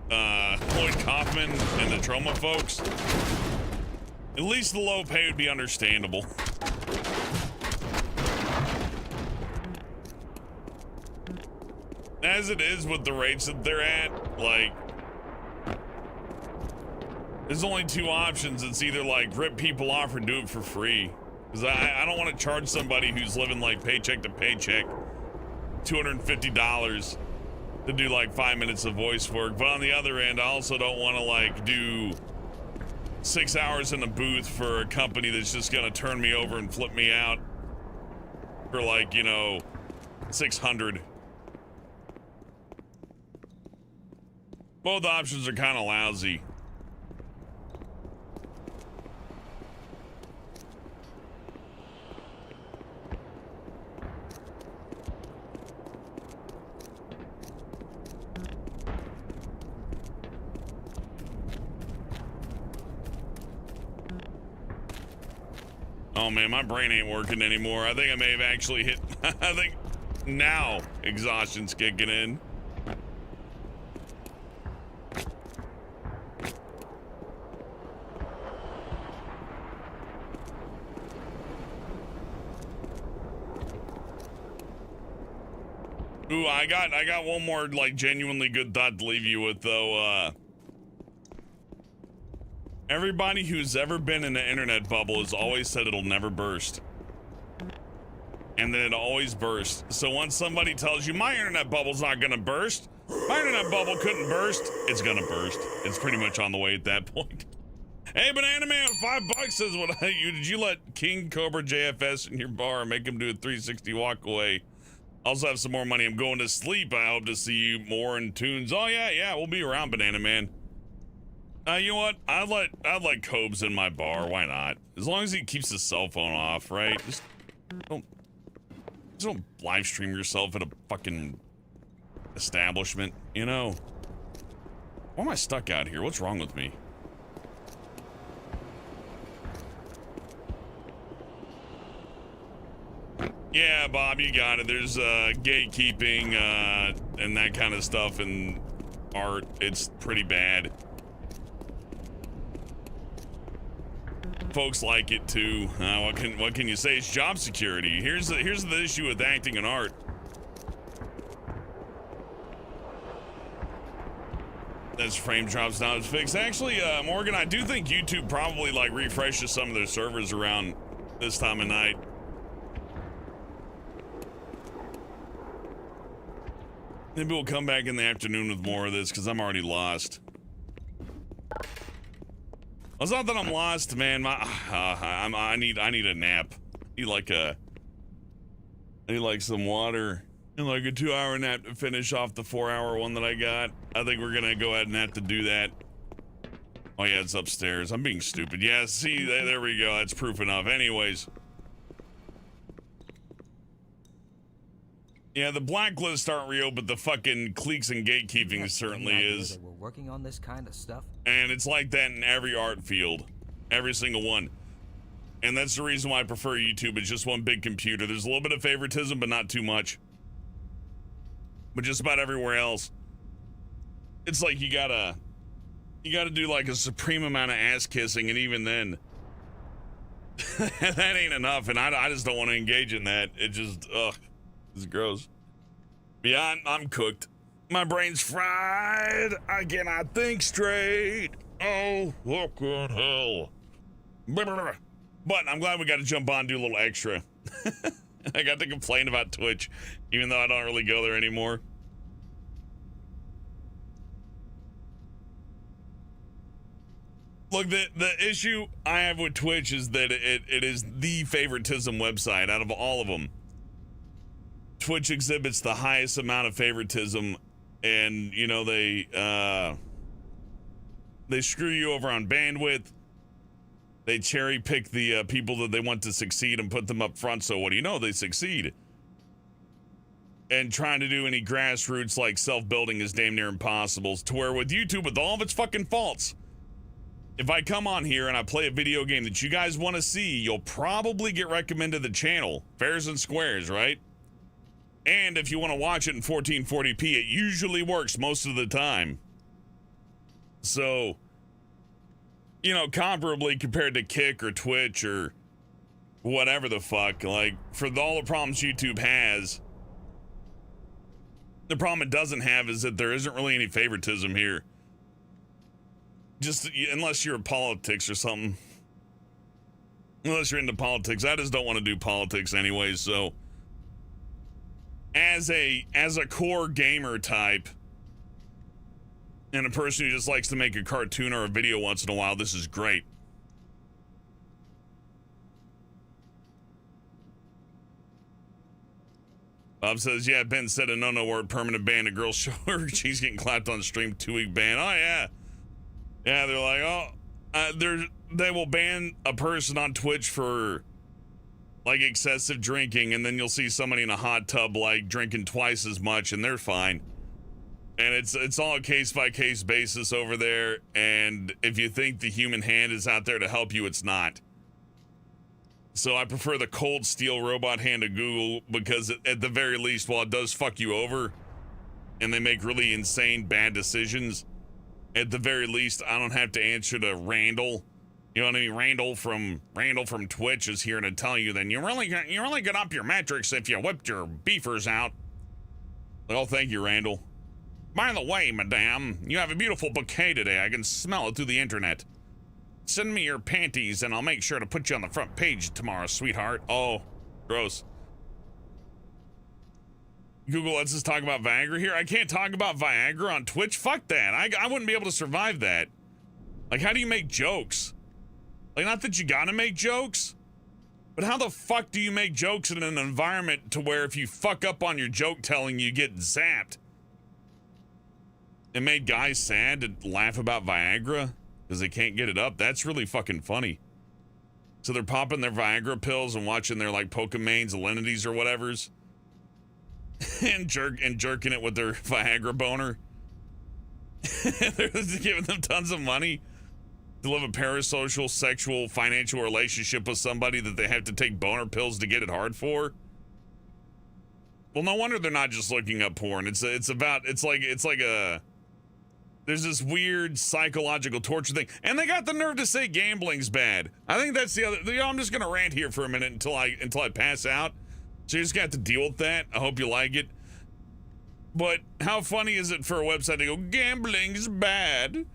Lloyd Kaufman and the Trauma folks, at least the low pay would be understandable. As it is with the rates that they're at, like, there's only two options. It's either, like, rip people off or do it for free. Because I don't want to charge somebody who's living, like, paycheck to paycheck $250 to do like 5 minutes of voice work, but on the other end I also don't want to like do 6 hours in a booth for a company that's just gonna turn me over and flip me out for like, you know, 600. Both options are kind of lousy. Oh man, my brain ain't working anymore. I think I may have actually hit, I think now exhaustion's kicking in. Ooh, I got one more like genuinely good thought to leave you with though. Everybody who's ever been in the internet bubble has always said it'll never burst. And then it always bursts. So once somebody tells you my internet bubble's not gonna burst, my internet bubble couldn't burst, it's gonna burst. It's pretty much on the way at that point. Hey, Banana Man, $5 says what did you let King Cobra JFS in your bar and make him do a 360 walk away? Also have some more money. I'm going to sleep. I hope to see you more in tunes. Oh yeah, we'll be around, Banana Man. You know what? I'd let Cobes in my bar. Why not? As long as he keeps his cell phone off, right? Just don't live stream yourself at a fucking establishment, you know? Why am I stuck out here? What's wrong with me? Yeah, Bob, you got it. There's gatekeeping and that kind of stuff in art. It's pretty bad. Folks like it too. What can you say? It's job security. Here's the issue with acting and art. That's frame drops now. It's fixed. Actually, Morgan, I do think YouTube probably like refreshes some of their servers around this time of night. Maybe we'll come back in the afternoon with more of this because I'm already lost. It's not that I'm lost, man. I need a nap. I need like some water and like a 2-hour nap to finish off the 4-hour one that I got. I think we're gonna go ahead and have to do that. Oh yeah, it's upstairs. I'm being stupid. Yeah, see, there we go. That's proof enough. Anyways. Yeah, the blacklists aren't real, but the fucking cliques and gatekeeping certainly is. We're working on this kind of stuff. And it's like that in every art field. Every single one. And that's the reason why I prefer YouTube. It's just one big computer. There's a little bit of favoritism, but not too much. But just about everywhere else, it's like you gotta do like a supreme amount of ass kissing, and even then, that ain't enough. And I just don't want to engage in that. It just, it's gross. Yeah, I'm cooked. My brain's fried. I cannot think straight. Oh, fucking hell. But I'm glad we got to jump on and do a little extra. I got to complain about Twitch, even though I don't really go there anymore. Look, the issue I have with Twitch is that it is the favoritism website out of all of them. Twitch exhibits the highest amount of favoritism, and, you know, they screw you over on bandwidth. They cherry pick the people that they want to succeed and put them up front, so what do you know? They succeed. And trying to do any grassroots like self-building is damn near impossible. To where with YouTube, with all of its fucking faults, if I come on here and I play a video game that you guys want to see, you'll probably get recommended the channel. Fairs and squares, right? And if you want to watch it in 1440p, it usually works most of the time. So, you know, comparably compared to Kick or Twitch or whatever the fuck, like, for all the problems YouTube has, the problem it doesn't have is that there isn't really any favoritism here. Just unless you're in politics or something. Unless you're into politics. I just don't want to do politics anyway, so as a core gamer type and a person who just likes to make a cartoon or a video once in a while, this is great. Bob says, yeah, Ben said a no word, permanent ban. A girl show her she's getting clapped on stream, 2-week ban. Oh yeah. Yeah, they're like, oh, they will ban a person on Twitch for like excessive drinking, and then you'll see somebody in a hot tub like drinking twice as much, and they're fine. And it's all a case-by-case basis over there, and if you think the human hand is out there to help you, it's not. So I prefer the cold steel robot hand of Google, because at the very least, while it does fuck you over, and they make really insane bad decisions, at the very least, I don't have to answer to Randall. You know what I mean? Randall from Twitch is here to tell you then you're really good up your metrics if you whipped your beefers out. Oh, thank you, Randall. By the way, madame, you have a beautiful bouquet today. I can smell it through the internet. Send me your panties and I'll make sure to put you on the front page tomorrow, sweetheart. Oh, gross. Google, let's just talk about Viagra here. I can't talk about Viagra on Twitch. Fuck that. I wouldn't be able to survive that. Like, how do you make jokes? Like, not that you gotta make jokes, but how the fuck do you make jokes in an environment to where if you fuck up on your joke telling, you get zapped? It made guys sad to laugh about Viagra because they can't get it up. That's really fucking funny. So they're popping their Viagra pills and watching their like Pokemains, Alinities, or whatever's, and jerking it with their Viagra boner. They're giving them tons of money to live a parasocial, sexual, financial relationship with somebody that they have to take boner pills to get it hard for. Well, no wonder they're not just looking up porn. It's like a there's this weird psychological torture thing, and they got the nerve to say gambling's bad. I think that's the other. You know, I'm just gonna rant here for a minute until I pass out. So you just got to deal with that. I hope you like it. But how funny is it for a website to go, gambling's bad,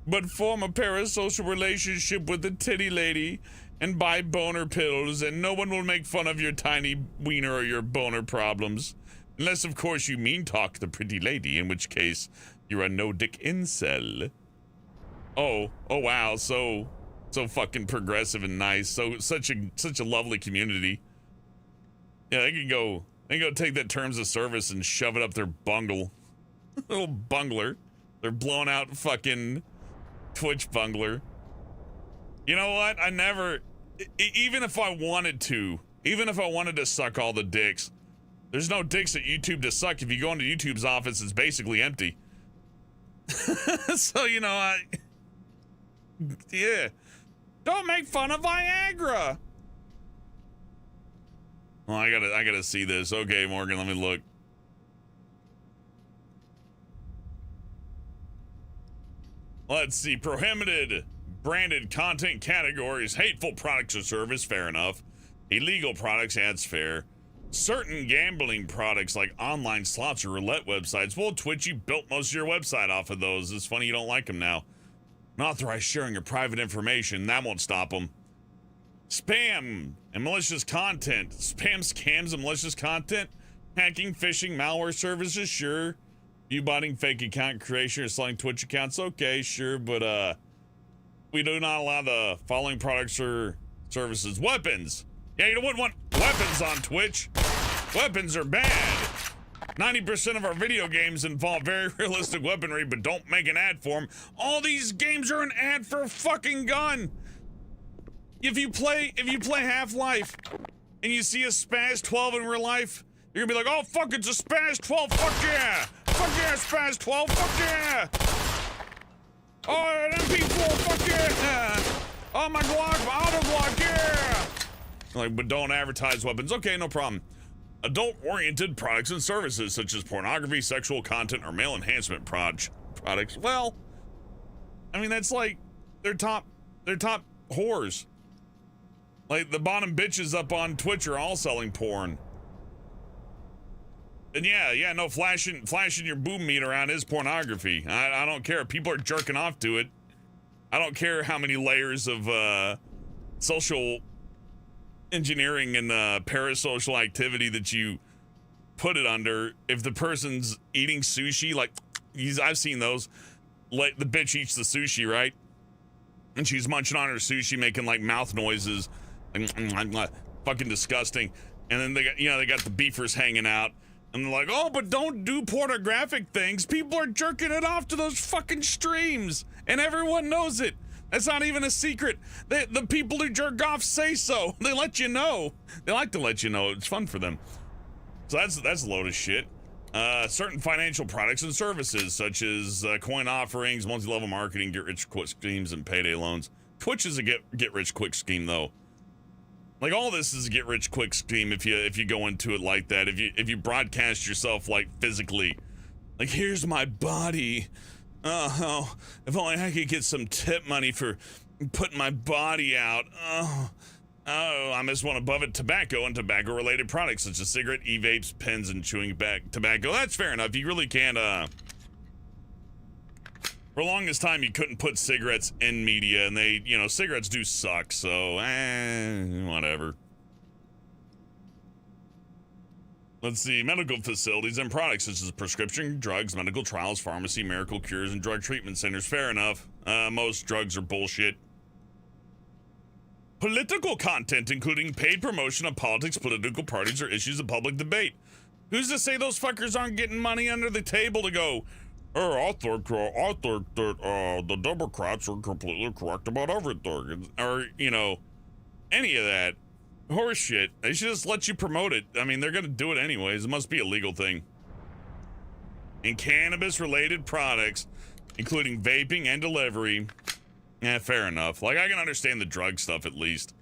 but form a parasocial relationship with the titty lady and buy boner pills, and no one will make fun of your tiny wiener or your boner problems. Unless, of course, you mean talk the pretty lady, in which case you're a no-dick incel. Oh wow, so fucking progressive and nice. So such a lovely community. Yeah, they can go take that terms of service and shove it up their bungle. Little bungler. They're blown out fucking Twitch bungler. You know what? I never, even if I wanted to suck all the dicks, there's no dicks at YouTube to suck. If you go into YouTube's office, it's basically empty. So, you know, yeah. Don't make fun of Viagra. Oh, I gotta see this. Okay, Morgan, let me look. Let's see. Prohibited branded content categories, hateful products or service, fair enough. Illegal products, that's fair. Certain gambling products like online slots or roulette websites. Well, Twitch, you built most of your website off of those. It's funny you don't like them now. Unauthorized sharing of private information, that won't stop them. Spam and malicious content. Spam, scams, and malicious content. Hacking, phishing, malware services, sure. You botting, fake account creation, or selling Twitch accounts, okay, sure, but we do not allow the following products or services. Weapons. Yeah, you wouldn't want weapons on Twitch. Weapons are bad. 90% of our video games involve very realistic weaponry, but don't make an ad for them. All these games are an ad for a fucking gun. If you play Half-Life and you see a Spaz 12 in real life, you're gonna be like, oh fuck, it's a Spaz 12, fuck yeah! Fuck yeah, Spaz 12, fuck yeah! Oh, an MP4, fuck yeah! Oh, my Glock, my auto Glock, yeah! Like, but don't advertise weapons. Okay, no problem. Adult-oriented products and services such as pornography, sexual content, or male enhancement products. Well, I mean, that's like they're top whores. Like the bottom bitches up on Twitch are all selling porn. And yeah, no, flashing your boob meat around is pornography. I don't care. People are jerking off to it. I don't care how many layers of social engineering and parasocial activity that you put it under. If the person's eating sushi, like I've seen those, like the bitch eats the sushi, right? And she's munching on her sushi, making like mouth noises, fucking disgusting. And then they got the beefers hanging out. And they're like, oh, but don't do pornographic things. People are jerking it off to those fucking streams. And everyone knows it. That's not even a secret. The people who jerk off say so. They let you know. They like to let you know. It's fun for them. So that's a load of shit. Certain financial products and services, such as coin offerings, multi-level marketing, get-rich-quick schemes, and payday loans. Twitch is a get-rich-quick scheme, though. Like, all this is a get-rich-quick scheme if you go into it like that. If you broadcast yourself, like, physically. Like, here's my body. Oh, if only I could get some tip money for putting my body out. Oh, I missed one above it. Tobacco and tobacco-related products, such as cigarette, e-vapes, pens, and chewing tobacco. That's fair enough. You really can't, for the longest time, you couldn't put cigarettes in media, and cigarettes do suck, so, whatever. Let's see, medical facilities and products such as prescription drugs, medical trials, pharmacy, miracle cures, and drug treatment centers. Fair enough. Most drugs are bullshit. Political content, including paid promotion of politics, political parties, or issues of public debate. Who's to say those fuckers aren't getting money under the table to go, I think that the Democrats are completely correct about everything, or any of that horse shit. They should just let you promote it. I mean, they're gonna do it anyways. It must be a legal thing. And cannabis-related products, including vaping and delivery. Yeah, fair enough. Like, I can understand the drug stuff at least.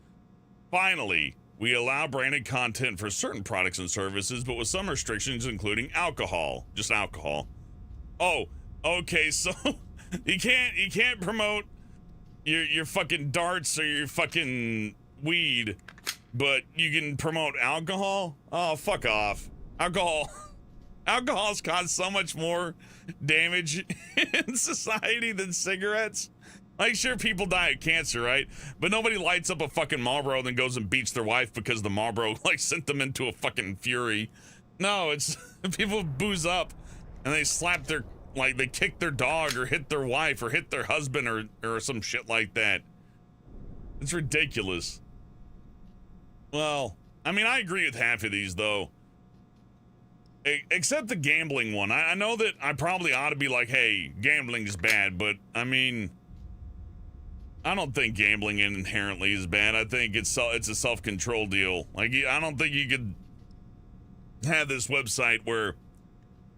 Finally, we allow branded content for certain products and services, but with some restrictions, including alcohol. Just alcohol. Oh, okay, so you can't promote your fucking darts or your fucking weed, but you can promote alcohol? Oh, fuck off. Alcohol's caused so much more damage in society than cigarettes. Like, sure, people die of cancer, right? But nobody lights up a fucking Marlboro and then goes and beats their wife because the Marlboro, like, sent them into a fucking fury. No, it's people booze up and they slap their, like, they kick their dog or hit their wife or hit their husband or some shit like that. It's ridiculous. Well, I mean, I agree with half of these, though. Except the gambling one. I know that I probably ought to be like, hey, gambling is bad, but, I mean, I don't think gambling inherently is bad. I think it's a self-control deal. Like, I don't think you could have this website where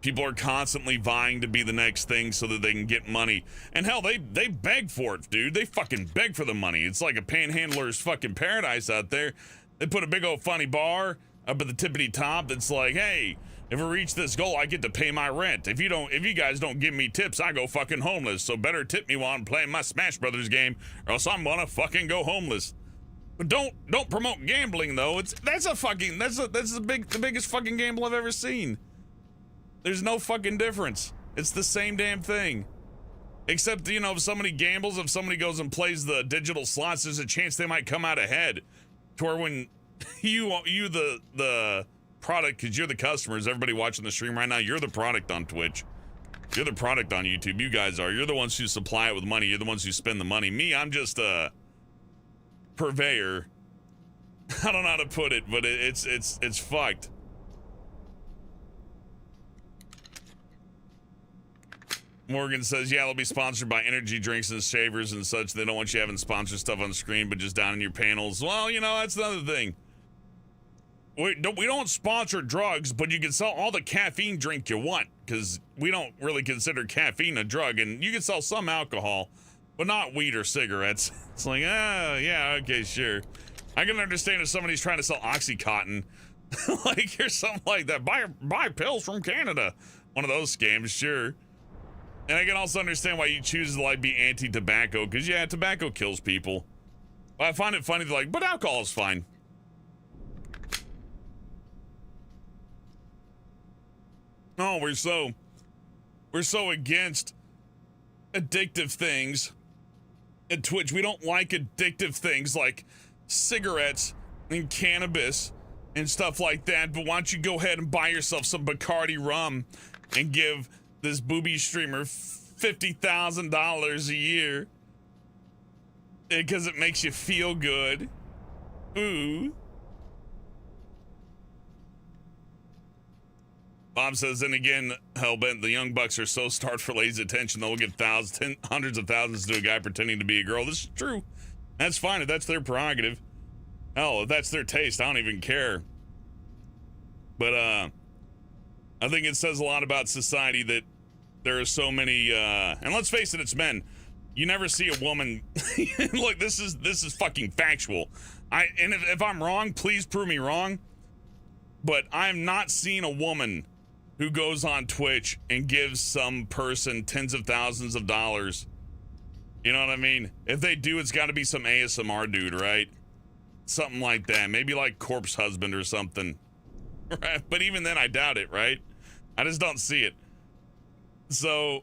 people are constantly vying to be the next thing so that they can get money. And hell, they beg for it, dude. They fucking beg for the money. It's like a panhandler's fucking paradise out there. They put a big old funny bar, up at the tippity top that's like, hey, if we reach this goal, I get to pay my rent. If you guys don't give me tips, I go fucking homeless. So better tip me while I'm playing my Smash Brothers game, or else I'm gonna fucking go homeless. But don't promote gambling though. That's the biggest fucking gamble I've ever seen. There's no fucking difference. It's the same damn thing. Except, you know, if somebody gambles, if somebody goes and plays the digital slots, there's a chance they might come out ahead. To where when you the product, because you're the customers, everybody watching the stream right now, you're the product on Twitch. You're the product on YouTube. You guys are. You're the ones who supply it with money. You're the ones who spend the money. Me, I'm just a purveyor. I don't know how to put it, but it's fucked. Morgan says, yeah, they'll be sponsored by energy drinks and shavers and such. They don't want you having sponsored stuff on the screen, but just down in your panels. Well, you know, that's another thing. We don't sponsor drugs, but you can sell all the caffeine drink you want, because we don't really consider caffeine a drug, and you can sell some alcohol, but not weed or cigarettes. It's like, yeah, okay, sure. I can understand if somebody's trying to sell Oxycontin, like, or something like that. Buy pills from Canada. One of those scams, sure. And I can also understand why you choose to, like, be anti-tobacco, because, yeah, tobacco kills people. But I find it funny, like, but alcohol is fine. No, we're so against addictive things at Twitch. We don't like addictive things like cigarettes and cannabis and stuff like that. But why don't you go ahead and buy yourself some Bacardi rum and give this booby streamer $50,000 a year because it makes you feel good. Ooh. Bob says, then again, hellbent, the young bucks are so starved for lazy attention, they'll give hundreds of thousands to a guy pretending to be a girl. This is true. That's fine if that's their prerogative. Hell, if that's their taste, I don't even care. But I think it says a lot about society that there are so many, and let's face it, it's men. You never see a woman. Look, this is fucking factual. And if I'm wrong, please prove me wrong. But I'm not seeing a woman who goes on Twitch and gives some person tens of thousands of dollars. You know what I mean? If they do, it's got to be some ASMR dude, right? Something like that. Maybe like Corpse Husband or something. Right? But even then, I doubt it, right? I just don't see it. So,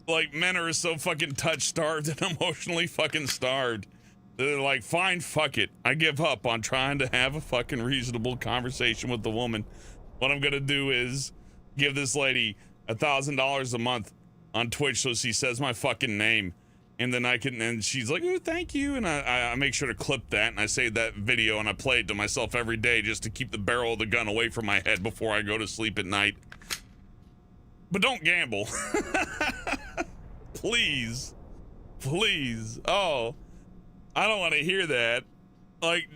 like, men are so fucking touch-starved and emotionally fucking starved. They're like, fine, fuck it. I give up on trying to have a fucking reasonable conversation with the woman. What I'm gonna do is give this lady $1,000 a month on Twitch so she says my fucking name. And then and she's like, oh, thank you. And I make sure to clip that, and I save that video, and I play it to myself every day just to keep the barrel of the gun away from my head before I go to sleep at night. But don't gamble. Please. Please. Oh, I don't want to hear that. Like,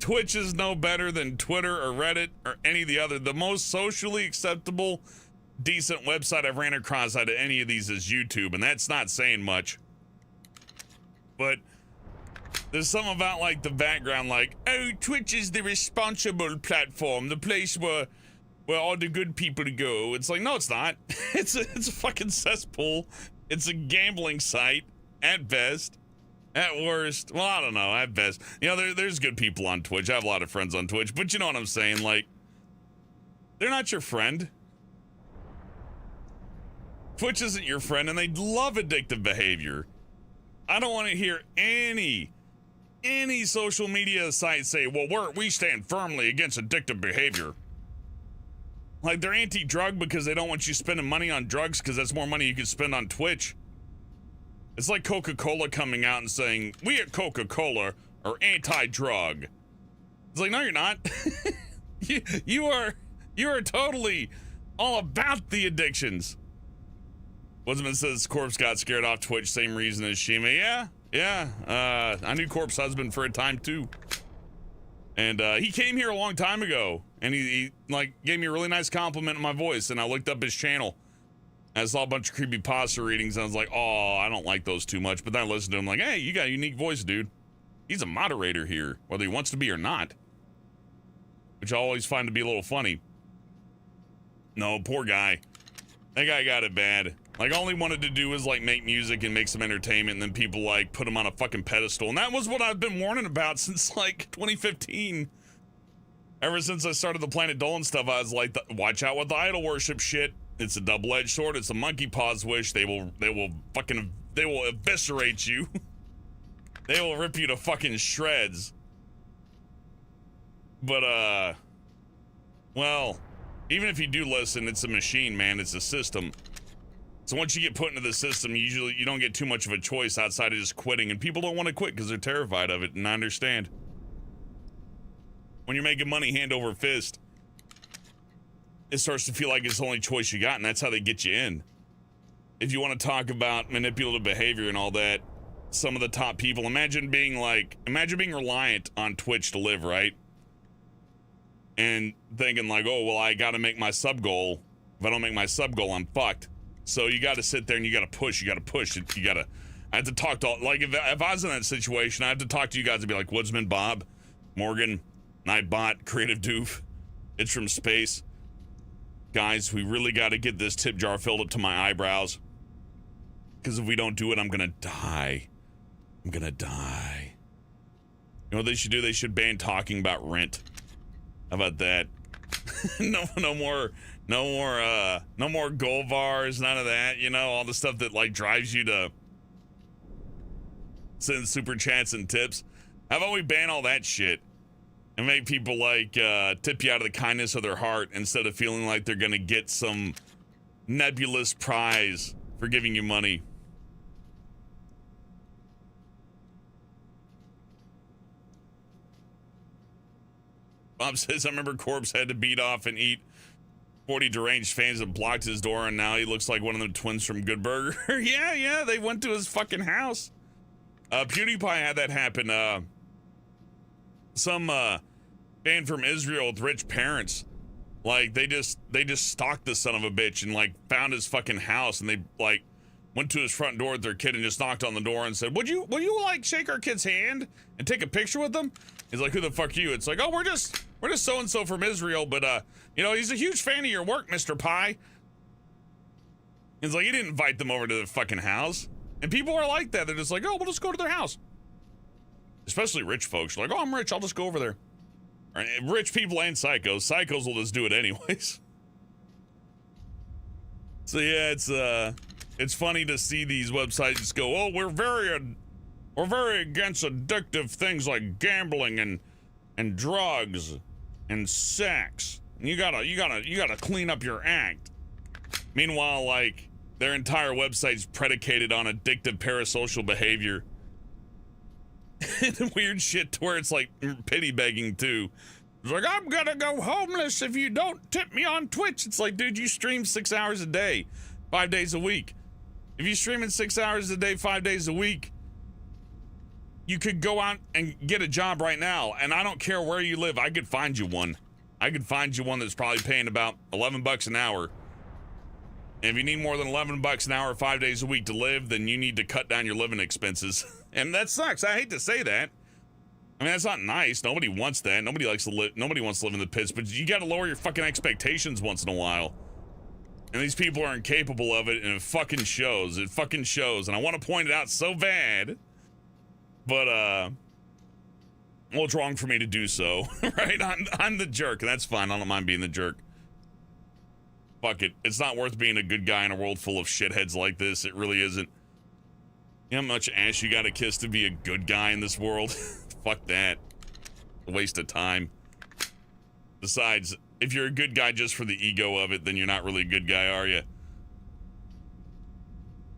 Twitch is no better than Twitter or Reddit or any of the other. The most socially acceptable, decent website I've ran across out of any of these is YouTube, and that's not saying much. But there's something about, like, the background, like, oh, Twitch is the responsible platform, the place where all the good people go. It's like, no, it's not. It's a fucking cesspool. It's a gambling site at best. At worst, well, I don't know, at best. You know, there's good people on Twitch. I have a lot of friends on Twitch, but you know what I'm saying? Like, they're not your friend. Twitch isn't your friend, and they love addictive behavior. I don't want to hear any social media site say, well, we stand firmly against addictive behavior. Like, they're anti-drug because they don't want you spending money on drugs because that's more money you can spend on Twitch. It's like Coca-Cola coming out and saying, we at Coca-Cola are anti-drug. It's like, no, you're not. you are totally all about the addictions. Woodsman says Corpse got scared off Twitch, same reason as Shima. Yeah. I knew Corpse Husband for a time too. And he came here a long time ago, and he like gave me a really nice compliment on my voice, and I looked up his channel. I saw a bunch of creepypasta readings, and I was like, oh, I don't like those too much. But then I listened to him like, hey, you got a unique voice, dude. He's a moderator here, whether he wants to be or not. which I always find to be a little funny. No, poor guy. That guy got it bad. Like, all he wanted to do was, like, make music and make some entertainment, and then people, like, put him on a fucking pedestal. And that was what I've been warning about since, like, 2015. Ever since I started the Planet Dolan stuff, I was like, watch out with the idol worship shit. It's a double-edged sword. It's a monkey paw's wish. They will eviscerate you. They will rip you to fucking shreds. But, well, even if you do listen, it's a machine, man. It's a system. So once you get put into the system, you don't get too much of a choice outside of just quitting. And people don't want to quit because they're terrified of it, and I understand. When you're making money hand over fist, it starts to feel like it's the only choice you got, and that's how they get you in. If you want to talk about manipulative behavior and all that, some of the top people, imagine being reliant on Twitch to live, right? And thinking like, oh, well, I got to make my sub goal. If I don't make my sub goal, I'm fucked. So you got to sit there and you got to push. I have to talk to, like, if I was in that situation, I have to talk to you guys and be like, Woodsman, Bob, Morgan, Nightbot, Creative Doof, It's from Space. Guys, we really got to get this tip jar filled up to my eyebrows. Because if we don't do it, I'm going to die. I'm going to die. You know what they should do? They should ban talking about rent. How about that? no more gold bars, none of that. You know, all the stuff that like drives you to send super chats and tips. How about we ban all that shit and make people like tip you out of the kindness of their heart instead of feeling like they're gonna get some nebulous prize for giving you money. Bob says, I remember Corpse had to beat off and eat 40 deranged fans that blocked his door, and now he looks like one of the twins from Good Burger. yeah, they went to his fucking house. PewDiePie had that happen. Some fan from Israel with rich parents, like they just stalked the son of a bitch and like found his fucking house, and they like went to his front door with their kid and just knocked on the door and said, Would you like shake our kid's hand and take a picture with them? He's like, who the fuck are you? It's like, oh, we're just so-and-so from Israel, but you know, he's a huge fan of your work, Mr. Pie. It's like, he didn't invite them over to the fucking house. And people are like that. They're just like, oh, we'll just go to their house. Especially rich folks. Like, oh, I'm rich, I'll just go over there. Right, rich people and psychos. Psychos will just do it anyways. So yeah, it's funny to see these websites just go, oh, we're very against addictive things like gambling and drugs and sex. And you gotta clean up your act. Meanwhile, like, their entire website's predicated on addictive parasocial behavior. And weird shit to where it's like pity begging too. It's like, I'm gonna go homeless if you don't tip me on Twitch. It's like, dude, you stream 6 hours a day, 5 days a week. If you're streaming 6 hours a day, 5 days a week, you could go out and get a job right now, and I don't care where you live. I could find you one. I could find you one that's probably paying about $11 an hour. And if you need more than $11 an hour 5 days a week to live, then you need to cut down your living expenses. And that sucks. I hate to say that. I mean, that's not nice. Nobody wants that. Nobody wants to live in the pits, but you got to lower your fucking expectations once in a while. And these people are incapable of it, and it fucking shows. It fucking shows. And I want to point it out so bad. But, well, it's wrong for me to do so, right? I'm the jerk, and that's fine. I don't mind being the jerk. Fuck it. It's not worth being a good guy in a world full of shitheads like this. It really isn't. You know how much ass you gotta kiss to be a good guy in this world? Fuck that. A waste of time. Besides, if you're a good guy just for the ego of it, then you're not really a good guy, are you?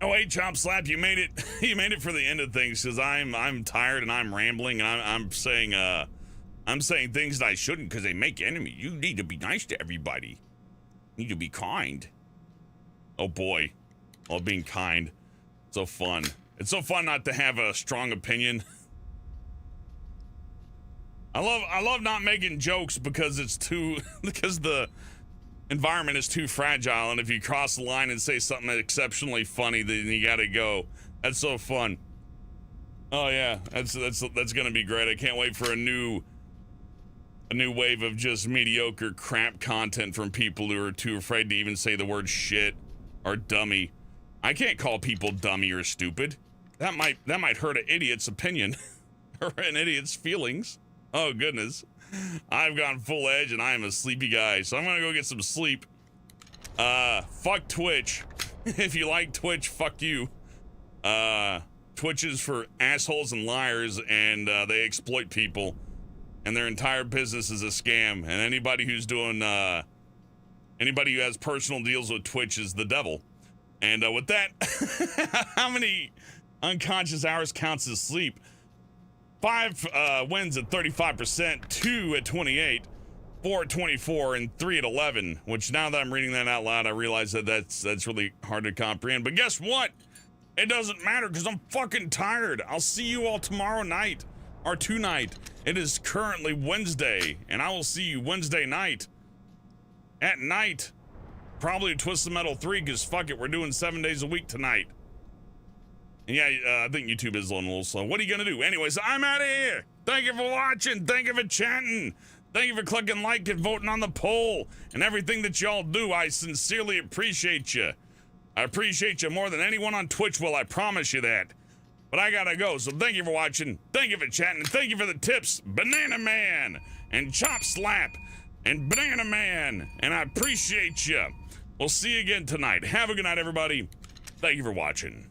Oh, hey, Chomp Slap, you made it. You made it for the end of things, because I'm tired and I'm rambling and I'm saying things that I shouldn't because they make enemies. You need to be nice to everybody. You need to be kind. Oh boy, oh, being kind, so fun. It's so fun not to have a strong opinion. I love not making jokes because because the environment is too fragile, and if you cross the line and say something exceptionally funny, then you gotta go. That's so fun. Oh yeah, that's gonna be great. I can't wait for a new a new wave of just mediocre crap content from people who are too afraid to even say the word shit or dummy. I can't call people dummy or stupid. That might hurt an idiot's opinion or an idiot's feelings. Oh goodness. I've gone full edge and I am a sleepy guy, so I'm gonna go get some sleep. Fuck Twitch. If you like Twitch, fuck you. Twitch is for assholes and liars, and they exploit people, and their entire business is a scam. And anybody who's doing anybody who has personal deals with Twitch is the devil. And with that, how many unconscious hours counts as sleep? 5 wins at 35%, 2 at 28, 4 at 24, and 3 at 11. Which now that I'm reading that out loud, I realize that that's really hard to comprehend. But guess what? It doesn't matter because I'm fucking tired. I'll see you all tomorrow night or tonight. It is currently Wednesday, and I will see you Wednesday night at night. Probably Twist the Metal 3 because fuck it, we're doing 7 days a week tonight. And yeah, I think YouTube is a little slow. What are you gonna do? Anyways, I'm out of here. Thank you for watching. Thank you for chatting. Thank you for clicking like and voting on the poll and everything that y'all do. I sincerely appreciate you. I appreciate you more than anyone on Twitch will, I promise you that. But I gotta go, so thank you for watching, thank you for chatting, and thank you for the tips, Banana Man, and Chop Slap, and Banana Man, and I appreciate you. We'll see you again tonight. Have a good night, everybody. Thank you for watching.